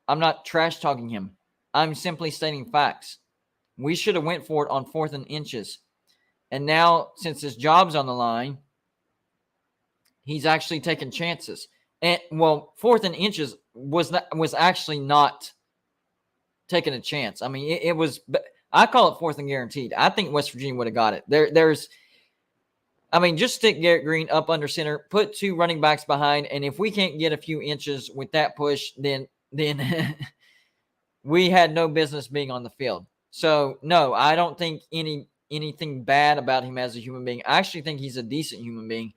I'm not trash talking him. I'm simply stating facts. We should have went for it on 4th and inches. And now, since his job's on the line, he's actually taking chances. And 4th and inches was actually not taking a chance. I mean, it was. I call it 4th and guaranteed. I think West Virginia would have got it. Just stick Garrett Green up under center, put 2 running backs behind, and if we can't get a few inches with that push, then we had no business being on the field. So no, I don't think anything bad about him as a human being. I actually think he's a decent human being.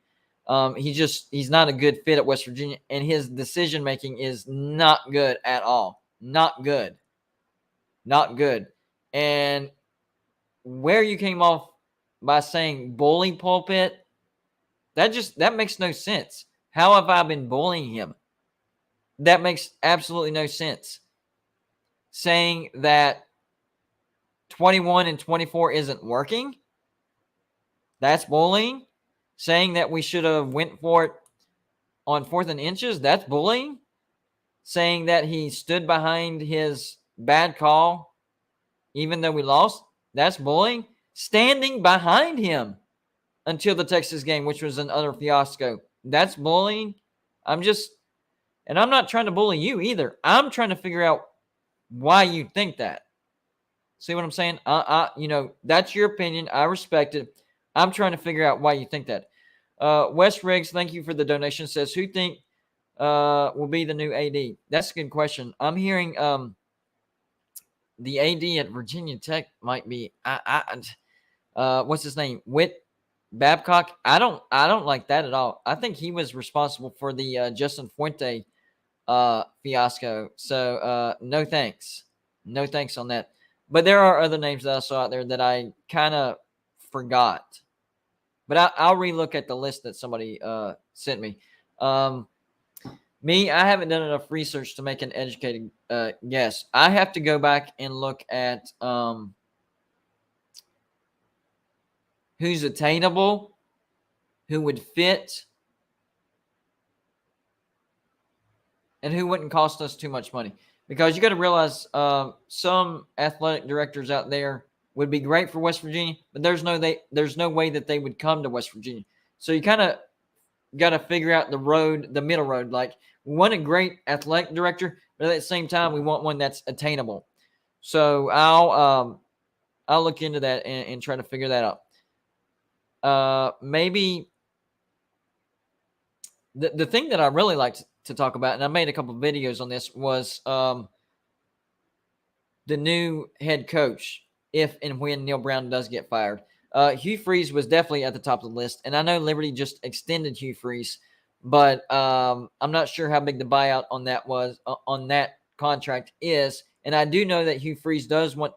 He's not a good fit at West Virginia, and his decision making is not good at all. Not good. And where you came off by saying bully pulpit, that makes no sense. How have I been bullying him? That makes absolutely no sense. Saying that 21 and 24 isn't working, that's bullying. Saying that we should have went for it on 4th and inches, that's bullying. Saying that he stood behind his bad call even though we lost, that's bullying. Standing behind him until the Texas game, which was an utter fiasco. That's bullying. And I'm not trying to bully you either. I'm trying to figure out why you think that. See what I'm saying? That's your opinion. I respect it. I'm trying to figure out why you think that. Wes Riggs, thank you for the donation, says, who think will be the new AD? That's a good question. I'm hearing the AD at Virginia Tech might be what's his name? Whit Babcock. I don't like that at all. I think he was responsible for the Justin Fuente fiasco. So no thanks. No thanks on that. But there are other names that I saw out there that I kind of forgot. But I'll relook at the list that somebody sent me. Me, I haven't done enough research to make an educated guess. I have to go back and look at who's attainable, who would fit, and who wouldn't cost us too much money. Because you got to realize some athletic directors out there would be great for West Virginia, but there's no way that they would come to West Virginia. So you kind of got to figure out the middle road. Like, we want a great athletic director, but at the same time, we want one that's attainable. So I'll look into that and try to figure that out. Maybe the thing that I really like to talk about, and I made a couple of videos on this, was the new head coach, if and when Neil Brown does get fired. Hugh Freeze was definitely at the top of the list, and I know Liberty just extended Hugh Freeze, but I'm not sure how big the buyout on that contract is, and I do know that Hugh Freeze does want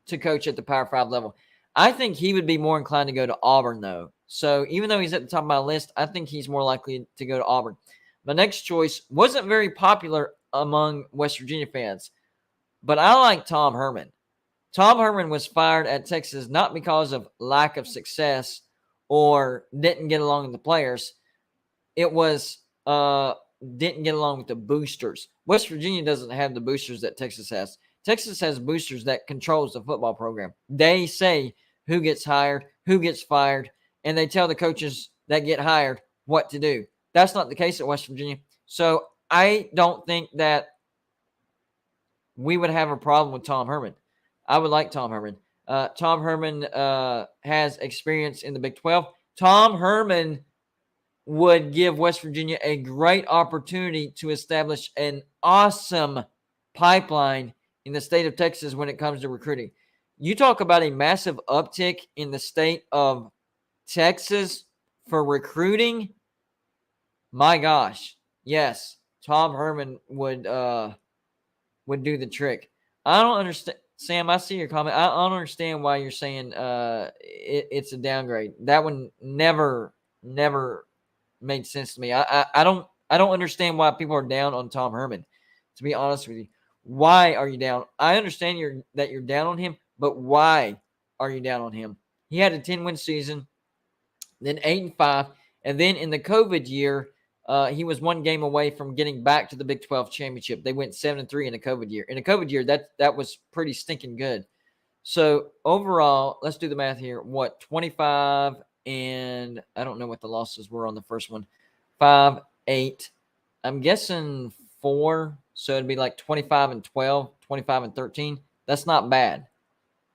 to coach at the Power 5 level. I think he would be more inclined to go to Auburn, though. So even though he's at the top of my list, I think he's more likely to go to Auburn. My next choice wasn't very popular among West Virginia fans, but I like Tom Herman. Tom Herman was fired at Texas not because of lack of success or didn't get along with the players. It was didn't get along with the boosters. West Virginia doesn't have the boosters that Texas has. Texas has boosters that controls the football program. They say who gets hired, who gets fired, and they tell the coaches that get hired what to do. That's not the case at West Virginia. So I don't think that we would have a problem with Tom Herman. I would like Tom Herman. Tom Herman has experience in the Big 12. Tom Herman would give West Virginia a great opportunity to establish an awesome pipeline in the state of Texas when it comes to recruiting. You talk about a massive uptick in the state of Texas for recruiting. My gosh, yes, Tom Herman would do the trick. I don't understand. Sam, I see your comment. I don't understand why you're saying it's a downgrade. That one never made sense to me. I don't understand why people are down on Tom Herman, to be honest with you. Why are you down? I understand that you're down on him, but why are you down on him? He had a 10-win season, then 8-5, and then in the COVID year, he was one game away from getting back to the Big 12 championship. They went 7-3 in a COVID year. In a COVID year, that was pretty stinking good. So overall, let's do the math here. 25 and I don't know what the losses were on the first one. 5, 8. I'm guessing 4. So it'd be like 25 and 12, 25 and 13. That's not bad.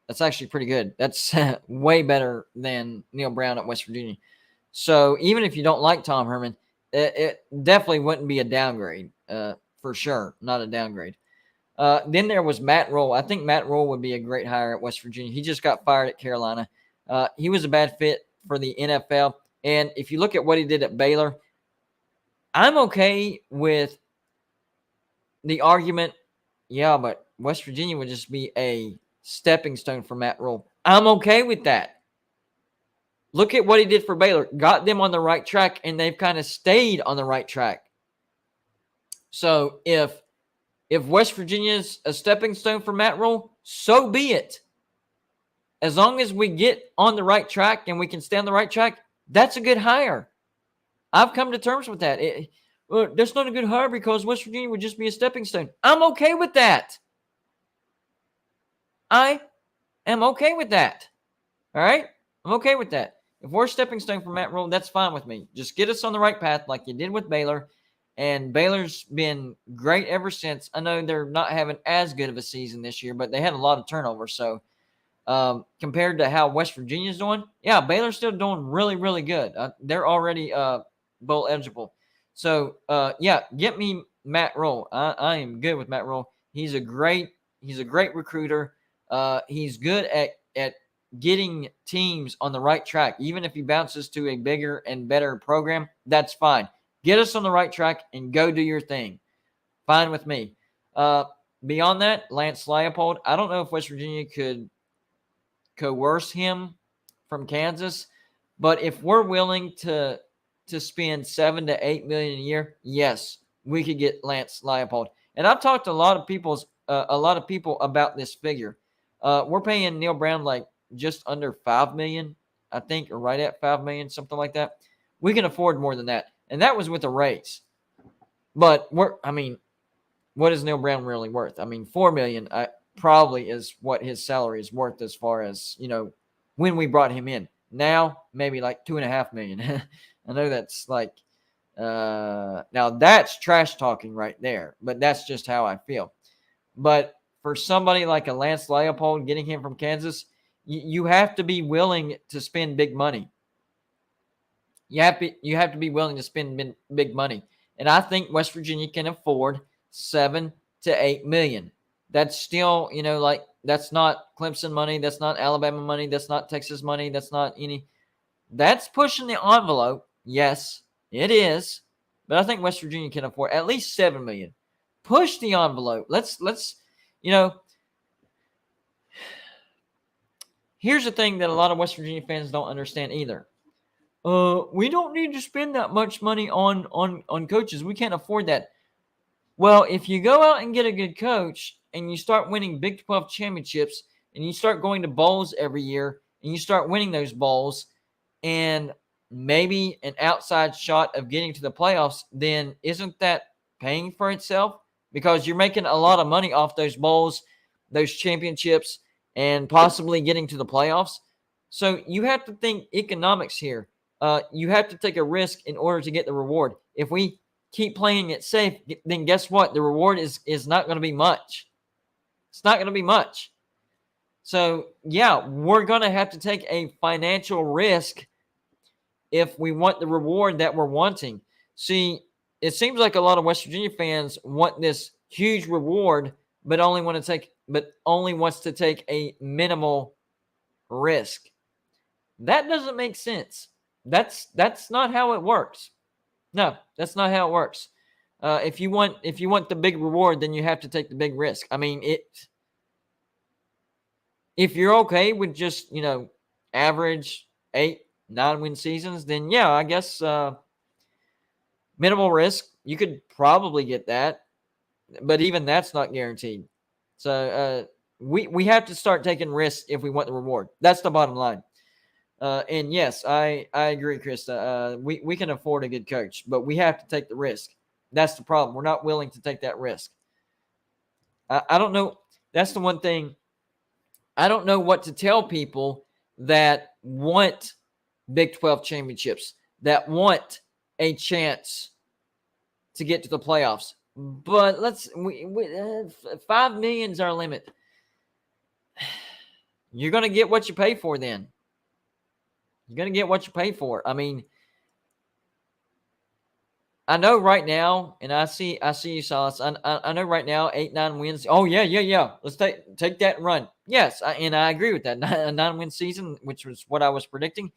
That's actually pretty good. That's way better than Neil Brown at West Virginia. So even if you don't like Tom Herman, it definitely wouldn't be a downgrade, for sure, not a downgrade. Then there was Matt Rule. I think Matt Rule would be a great hire at West Virginia. He just got fired at Carolina. He was a bad fit for the NFL. And if you look at what he did at Baylor, I'm okay with the argument, yeah, but West Virginia would just be a stepping stone for Matt Rule. I'm okay with that. Look at what he did for Baylor. Got them on the right track, and they've kind of stayed on the right track. So if West Virginia's a stepping stone for Matt Rule, so be it. As long as we get on the right track and we can stay on the right track, that's a good hire. I've come to terms with that. That's not a good hire because West Virginia would just be a stepping stone. I'm okay with that. I am okay with that. All right? I'm okay with that. If we're a stepping stone for Matt Rule, that's fine with me. Just get us on the right path like you did with Baylor. And Baylor's been great ever since. I know they're not having as good of a season this year, but they had a lot of turnover. So compared to how West Virginia's doing, yeah, Baylor's still doing really, really good. They're already bowl eligible. So yeah, get me Matt Rule. I am good with Matt Rule. He's a great recruiter. He's good at getting teams on the right track. Even if he bounces to a bigger and better program, that's fine. Get us on the right track and go do your thing. Fine with me. Beyond that, Lance Leipold, I don't know if West Virginia could coerce him from Kansas, but if we're willing to spend $7 to $8 million a year, yes, we could get Lance Leipold. And I've talked to a lot of people about this figure. We're paying Neil Brown like just under $5 million, I think, or right at $5 million, something like that. We can afford more than that, and that was with a raise. But what is Neil Brown really worth? $4 million probably is what his salary is worth as far as, when we brought him in. Now, maybe like $2.5 million. I know that's like, now that's trash talking right there, but that's just how I feel. But for somebody like a Lance Leipold, getting him from Kansas, you have to be willing to spend big money. You have to be willing to spend big money. And I think West Virginia can afford $7 to $8 million. That's still, that's not Clemson money. That's not Alabama money. That's not Texas money. That's not any. That's pushing the envelope. Yes, it is. But I think West Virginia can afford at least $7 million. Push the envelope. Let's. Here's the thing that a lot of West Virginia fans don't understand either. We don't need to spend that much money on coaches. We can't afford that. Well, if you go out and get a good coach and you start winning Big 12 championships and you start going to bowls every year and you start winning those bowls and maybe an outside shot of getting to the playoffs, then isn't that paying for itself? Because you're making a lot of money off those bowls, those championships, and possibly getting to the playoffs. So you have to think economics here. You have to take a risk in order to get the reward. If we keep playing it safe, then guess what? The reward is not going to be much. It's not going to be much. So, yeah, we're going to have to take a financial risk if we want the reward that we're wanting. See, it seems like a lot of West Virginia fans want this huge reward, but only wants to take a minimal risk. That doesn't make sense. That's not how it works. No, that's not how it works. If you want the big reward, then you have to take the big risk. If you're okay with just, average 8-9 win seasons, then yeah, I guess minimal risk, you could probably get that, but even that's not guaranteed. So we have to start taking risks if we want the reward. That's the bottom line. And yes, I agree, Krista. We can afford a good coach, but we have to take the risk. That's the problem. We're not willing to take that risk. I don't know. That's the one thing. I don't know what to tell people that want Big 12 championships, that want a chance to get to the playoffs. But $5 million is our limit. You're going to get what you pay for then. You're going to get what you pay for. I know right now, and I see you, Silas. I know right now, 8-9 wins. Oh, yeah. Let's take that and run. Yes, and I agree with that. A 9-win season, which was what I was predicting,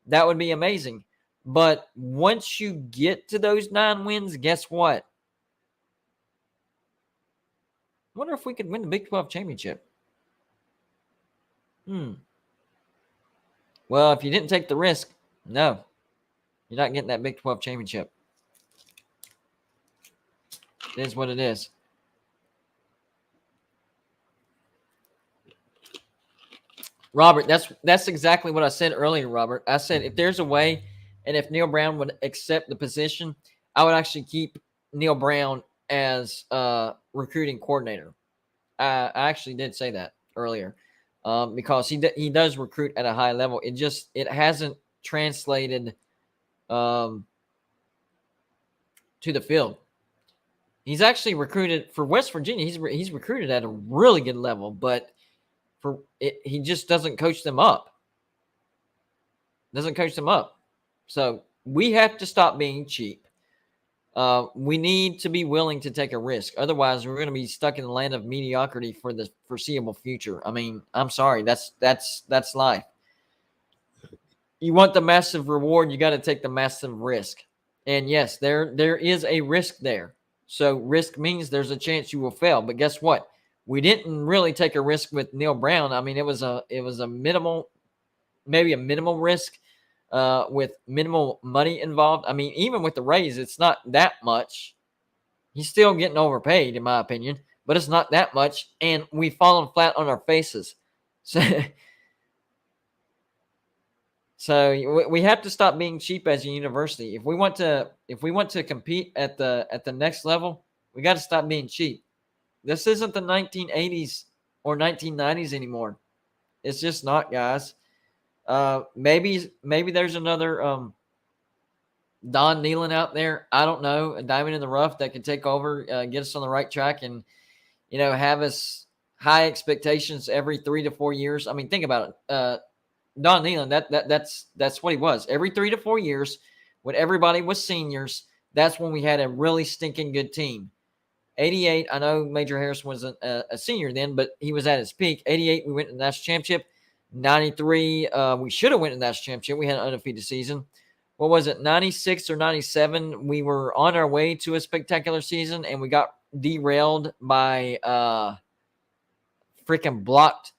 that would be amazing. But once you get to those 9 wins, guess what? I wonder if we could win the Big 12 championship. Well, if you didn't take the risk, no, you're not getting that Big 12 championship. It is what it is. Robert, that's exactly what I said earlier, Robert. I said if there's a way, and if Neil Brown would accept the position, I would actually keep Neil Brown as recruiting coordinator. I actually did say that earlier because he does recruit at a high level. It hasn't translated to the field. He's actually recruited for West Virginia. He's recruited at a really good level, but he just doesn't coach them up. So we have to stop being cheap. We need to be willing to take a risk. Otherwise, we're going to be stuck in the land of mediocrity for the foreseeable future. I mean, I'm sorry. That's life. You want the massive reward, you got to take the massive risk. And yes, there is a risk there. So risk means there's a chance you will fail. But guess what? We didn't really take a risk with Neil Brown. I mean, it was a minimal, maybe a minimal risk with minimal money involved. I mean, even with the raise, it's not that much. He's still getting overpaid, in my opinion, but it's not that much. And we've fallen flat on our faces. So we have to stop being cheap as a university. If we want to compete at the next level, we got to stop being cheap. This isn't the 1980s or 1990s anymore. It's just not, guys. Maybe there's another Don Nehlen out there. I don't know, a diamond in the rough that can take over, get us on the right track, and have us high expectations every 3 to 4 years. I mean, think about it. Don Nehlen, that's what he was. Every 3 to 4 years, when everybody was seniors, that's when we had a really stinking good team. 88, I know Major Harrison was a senior then, but he was at his peak. 88, we went to the national championship. 93, we should have went to the national championship. We had an undefeated season. What was it, 96 or 97? We were on our way to a spectacular season, and we got derailed by freaking blocked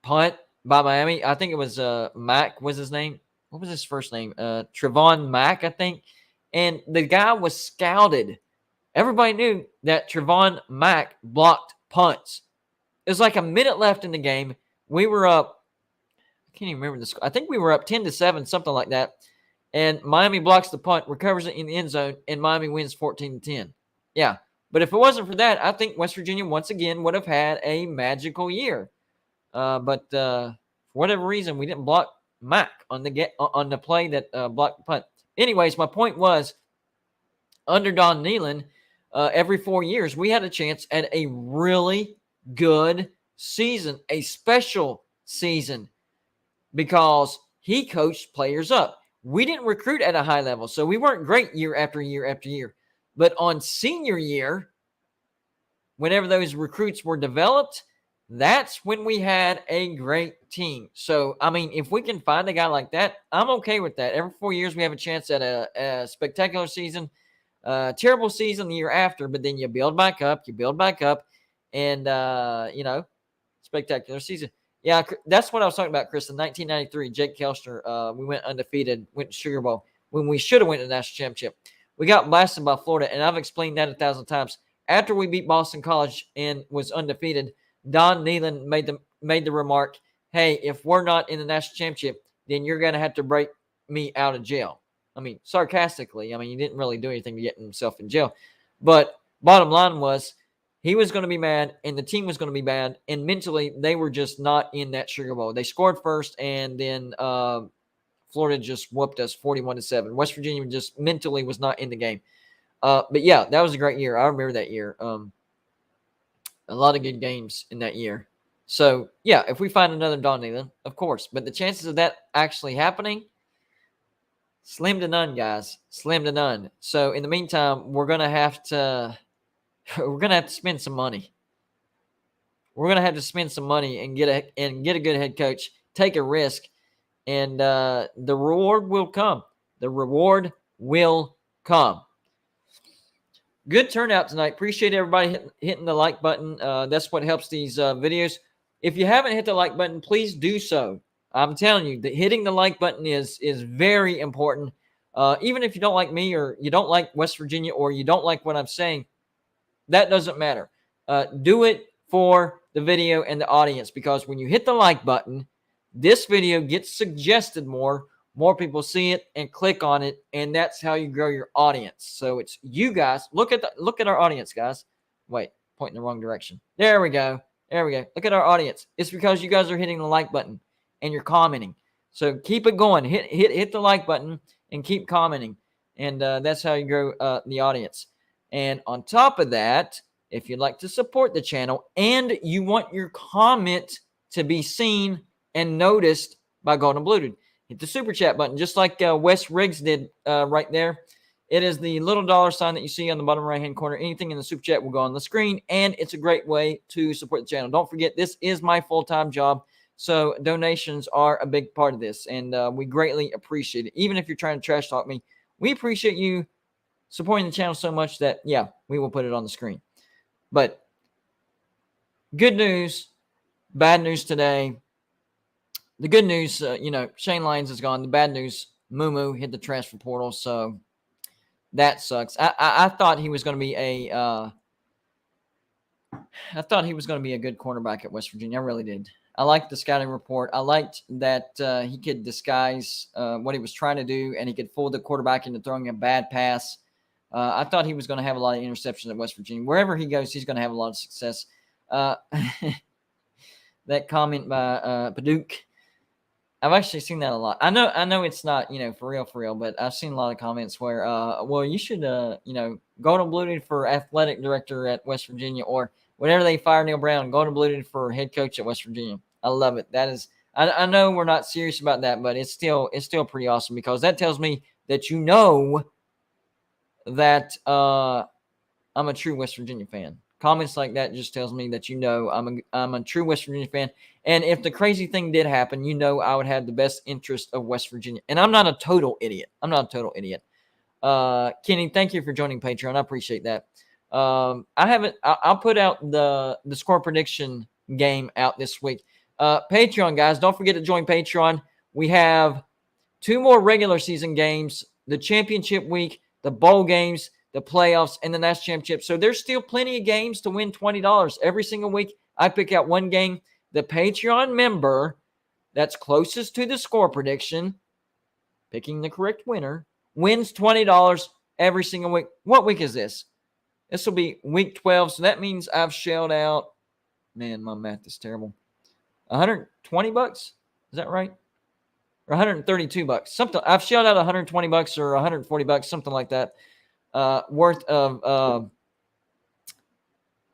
punt by Miami. I think it was Mack was his name. What was his first name? Trevon Mack, I think. And the guy was scouted. Everybody knew that Trevon Mack blocked punts. It was like a minute left in the game. We were up, I can't even remember the score. I think we were up 10-7, something like that. And Miami blocks the punt, recovers it in the end zone, and Miami wins 14-10. Yeah. But if it wasn't for that, I think West Virginia once again would have had a magical year. But for whatever reason, we didn't block Mack on the play that blocked the punt. Anyways, my point was, under Don Nehlen, every 4 years, we had a chance at a really good season, a special season, because he coached players up. We didn't recruit at a high level, so we weren't great year after year after year. But on senior year, whenever those recruits were developed, that's when we had a great team. So, I mean, if we can find a guy like that, I'm okay with that. Every 4 years, we have a chance at a spectacular season, terrible season the year after, but then you build back up, and, spectacular season. Yeah, that's what I was talking about, Chris. In 1993, Jake Kelchner, we went undefeated, went to Sugar Bowl when we should have went to the national championship. We got blasted by Florida, and I've explained that 1,000 times. After we beat Boston College and was undefeated, Don Nehlen made the remark, hey, if we're not in the national championship, then you're going to have to break me out of jail. I mean, sarcastically. I mean, he didn't really do anything to get himself in jail. But bottom line was, he was going to be mad, and the team was going to be bad, and mentally, they were just not in that Sugar Bowl. They scored first, and then Florida just whooped us 41-7. West Virginia just mentally was not in the game. But, yeah, that was a great year. I remember that year. A lot of good games in that year. So, yeah, if we find another Don Nehlen, of course. But the chances of that actually happening, slim to none, guys. Slim to none. So, in the meantime, we're going to have to spend some money. We're going to have to spend some money and get a good head coach, take a risk, and the reward will come. The reward will come. Good turnout tonight. Appreciate everybody hitting the like button. That's what helps these videos. If you haven't hit the like button, please do so. I'm telling you that hitting the like button is very important. Even if you don't like me, or you don't like West Virginia, or you don't like what I'm saying, that doesn't matter. Do it for the video and the audience, because when you hit the like button, this video gets suggested more. More people see it and click on it, and that's how you grow your audience. So it's you guys. Look at our audience, guys. Wait, pointing the wrong direction. There we go. Look at our audience. It's because you guys are hitting the like button and you're commenting. So keep it going. Hit the like button and keep commenting. And that's how you grow the audience. And on top of that, if you'd like to support the channel and you want your comment to be seen and noticed by Golden Bluted, hit the super chat button, just like Wes Riggs did right there. It is the little dollar sign that you see on the bottom right-hand corner. Anything in the super chat will go on the screen, and it's a great way to support the channel. Don't forget, this is my full-time job, so donations are a big part of this, and we greatly appreciate it. Even if you're trying to trash talk me, we appreciate you supporting the channel so much that, yeah, we will put it on the screen. But good news, bad news today. The good news, Shayne Lyons is gone. The bad news, Moo hit the transfer portal, so that sucks. I thought he was going to be I thought he was going to be a good cornerback at West Virginia. I really did. I liked the scouting report. I liked that he could disguise what he was trying to do, and he could fool the quarterback into throwing a bad pass. I thought he was going to have a lot of interceptions at West Virginia. Wherever he goes, he's going to have a lot of success. That comment by Paduke, I've actually seen that a lot. I know it's not, for real, but I've seen a lot of comments where, well, you should, Golden Bluted for athletic director at West Virginia, or whenever they fire Neil Brown, Golden Bluted for head coach at West Virginia. I love it. That is, I know we're not serious about that, but it's still pretty awesome, because that tells me that that I'm a true West Virginia fan. Comments like that just tells me that I'm a true West Virginia fan. And if the crazy thing did happen, I would have the best interest of West Virginia. And I'm not a total idiot. Kenny, thank you for joining Patreon. I appreciate that. I'll put out the score prediction game out this week. Patreon, guys, don't forget to join Patreon. We have 2 more regular season games, the championship week, the bowl games, the playoffs, and the national championship. So there's still plenty of games to win $20 every single week. I pick out one game. The Patreon member that's closest to the score prediction, picking the correct winner, wins $20 every single week. What week is this? This will be week 12. So that means I've shelled out, man, my math is terrible, $120? Is that right? Or $132? Something. I've shelled out $120 or $140, something like that. Worth of,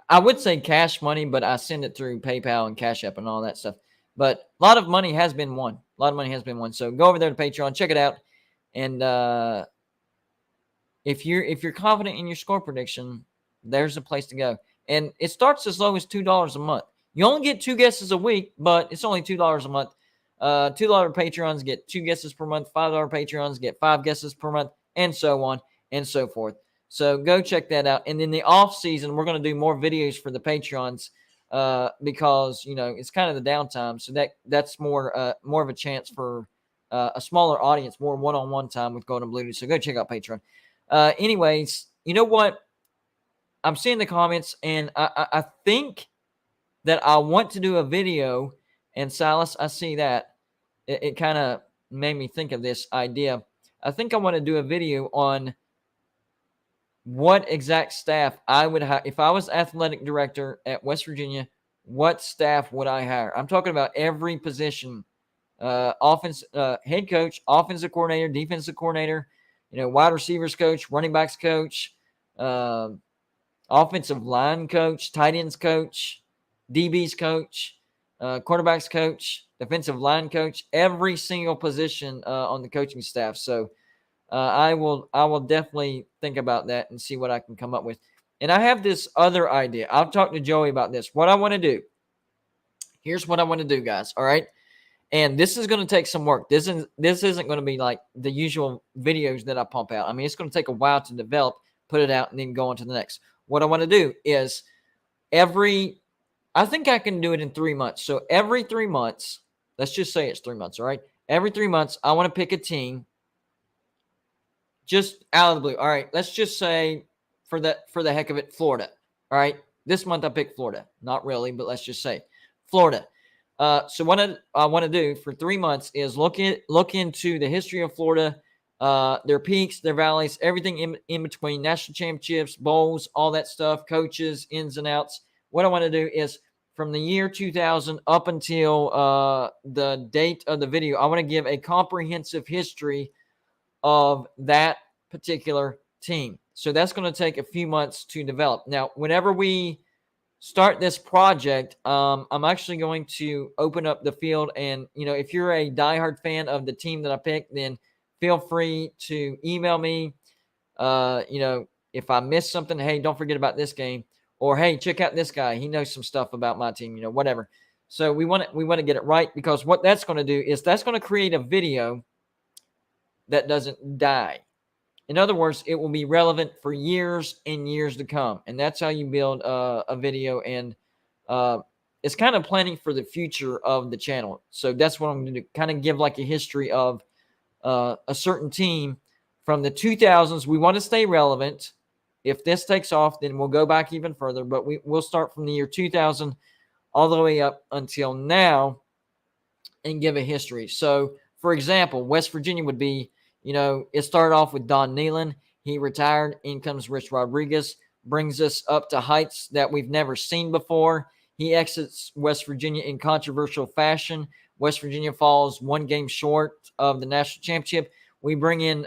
I would say cash money, but I send it through PayPal and Cash App and all that stuff. But a lot of money has been won. So go over there to Patreon, check it out. And if you're confident in your score prediction, there's a place to go. And it starts as low as $2 a month. You only get 2 guesses a week, but it's only $2 a month. $2 Patreons get 2 guesses per month. $5 Patreons get 5 guesses per month, and so on and so forth. So go check that out. And in the off season, we're going to do more videos for the Patreons because it's kind of the downtime. So that's more of a chance for a smaller audience, more one-on-one time with Golden Bluted. So go check out Patreon. Anyways, you know what? I'm seeing the comments, and I think that I want to do a video. And Silas, I see that. It kind of made me think of this idea. I think I want to do a video on what exact staff I would hire. If I was athletic director at West Virginia, what staff would I hire? I'm talking about every position. Offense, head coach, offensive coordinator, defensive coordinator, wide receivers coach, running backs coach, offensive line coach, tight ends coach, DBs coach, quarterbacks coach, defensive line coach, every single position on the coaching staff. So I will definitely think about that and see what I can come up with. And I have this other idea. I'll talk to Joey about this. What I want to do. Here's what I want to do, guys. All right. And this is going to take some work. This isn't going to be like the usual videos that I pump out. I mean, it's going to take a while to develop, put it out, and then go on to the next. What I want to do is I think I can do it in 3 months. So every 3 months, let's just say it's 3 months, all right? Every 3 months, I want to pick a team just out of the blue. All right, let's just say for the heck of it, Florida. All right, this month I picked Florida. Not really, but let's just say Florida. So what I want to do for 3 months is look into the history of Florida, their peaks, their valleys, everything in between, national championships, bowls, all that stuff, coaches, ins and outs. What I want to do is from the year 2000 up until the date of the video, I want to give a comprehensive history of that particular team. So that's going to take a few months to develop. Now, whenever we start this project, I'm actually going to open up the field. And, if you're a diehard fan of the team that I picked, then feel free to email me. If I missed something, hey, don't forget about this game. Or, hey, check out this guy. He knows some stuff about my team, whatever. So we want to get it right, because what that's going to do is that's going to create a video that doesn't die. In other words, it will be relevant for years and years to come. And that's how you build a video. And it's kind of planning for the future of the channel. So that's what I'm going to do, kind of give like a history of a certain team from the 2000s. We want to stay relevant. If this takes off, then we'll go back even further. But we'll start from the year 2000 all the way up until now and give a history. So, for example, West Virginia would be, it started off with Don Nehlen. He retired. In comes Rich Rodriguez, brings us up to heights that we've never seen before. He exits West Virginia in controversial fashion. West Virginia falls one game short of the national championship. We bring in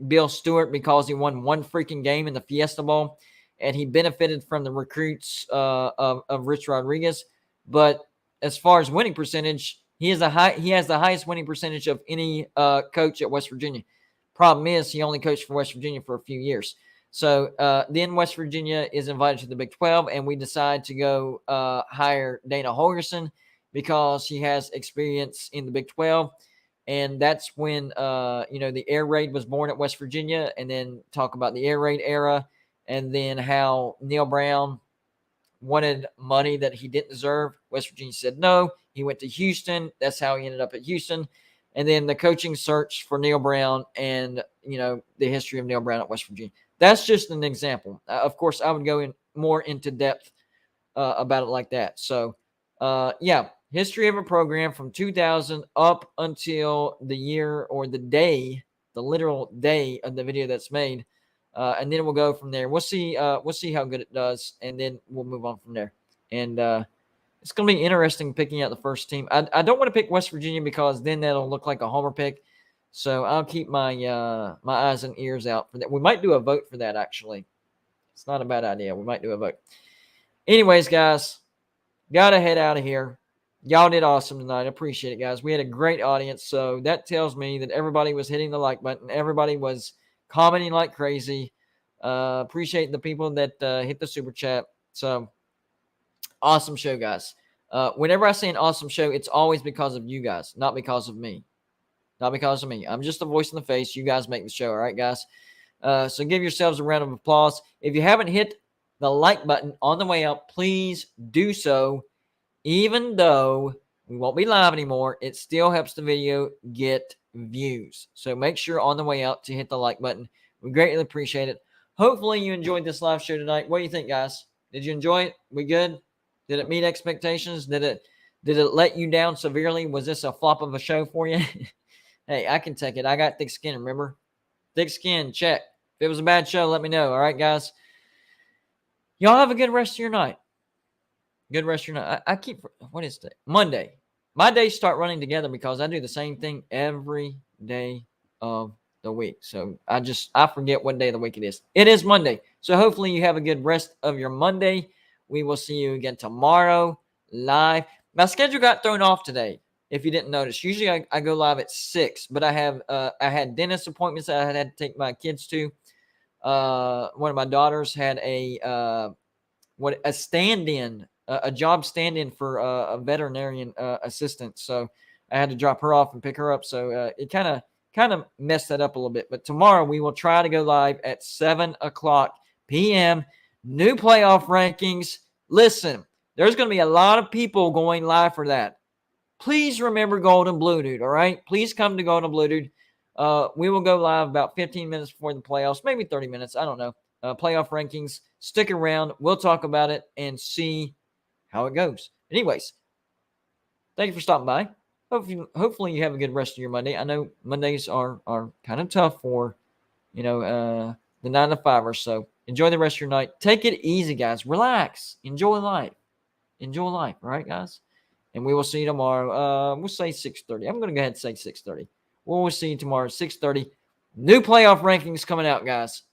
Bill Stewart because he won one freaking game in the Fiesta Bowl, and he benefited from the recruits of Rich Rodriguez. But as far as winning percentage, he has the highest winning percentage of any coach at West Virginia. Problem is, he only coached for West Virginia for a few years. So then West Virginia is invited to the Big 12, and we decide to go hire Dana Holgorsen because he has experience in the Big 12. And that's when, the air raid was born at West Virginia, and then talk about the air raid era, and then how Neil Brown wanted money that he didn't deserve. West Virginia said no. He went to Houston. That's how he ended up at Houston. And then the coaching search for Neil Brown and, the history of Neil Brown at West Virginia. That's just an example. Of course, I would go in more into depth about it like that. So, history of a program from 2000 up until the year or the day, the literal day of the video that's made. And then we'll go from there. We'll see how good it does, and then we'll move on from there. And it's going to be interesting picking out the first team. I don't want to pick West Virginia because then that'll look like a homer pick. So I'll keep my my eyes and ears out for that. We might do a vote for that, actually. It's not a bad idea. We might do a vote. Anyways, guys, got to head out of here. Y'all did awesome tonight. I appreciate it, guys. We had a great audience. So that tells me that everybody was hitting the like button. Everybody was commenting like crazy. Appreciate the people that hit the super chat. So awesome show, guys. Whenever I say an awesome show, it's always because of you guys, not because of me. Not because of me. I'm just a voice in the face. You guys make the show. All right, guys. So give yourselves a round of applause. If you haven't hit the like button on the way out, please do so. Even though we won't be live anymore, it still helps the video get views. So make sure on the way out to hit the like button. We greatly appreciate it. Hopefully you enjoyed this live show tonight. What do you think, guys? Did you enjoy it? We good? Did it meet expectations? Did it let you down severely? Was this a flop of a show for you? Hey, I can take it. I got thick skin, remember? Thick skin, check. If it was a bad show, let me know. All right, guys? Y'all have a good rest of your night. Good rest of your night. I keep, what is today? Monday. My days start running together because I do the same thing every day of the week. So I forget what day of the week it is. It is Monday. So hopefully you have a good rest of your Monday. We will see you again tomorrow live. My schedule got thrown off today, if you didn't notice. Usually I go live at 6, but I had dentist appointments that I had to take my kids to. One of my daughters had a stand-in, a job stand-in for a veterinarian assistant. So I had to drop her off and pick her up. So it kind of messed that up a little bit. But tomorrow we will try to go live at 7:00 p.m. New playoff rankings. Listen, there's going to be a lot of people going live for that. Please remember Golden Blue Dude, all right? Please come to Golden Blue Dude. We will go live about 15 minutes before the playoffs, maybe 30 minutes. I don't know. Playoff rankings. Stick around. We'll talk about it and see how it goes. Anyways, thank you for stopping by. Hopefully you have a good rest of your Monday. I know Mondays are kind of tough for, the 9 to 5 or so. Enjoy the rest of your night. Take it easy, guys. Relax. Enjoy life. enjoy life. All right, guys? And we will see you tomorrow. We'll say 6:30. I'm going to go ahead and say 6:30. We'll see you tomorrow at 6:30. New playoff rankings coming out, guys.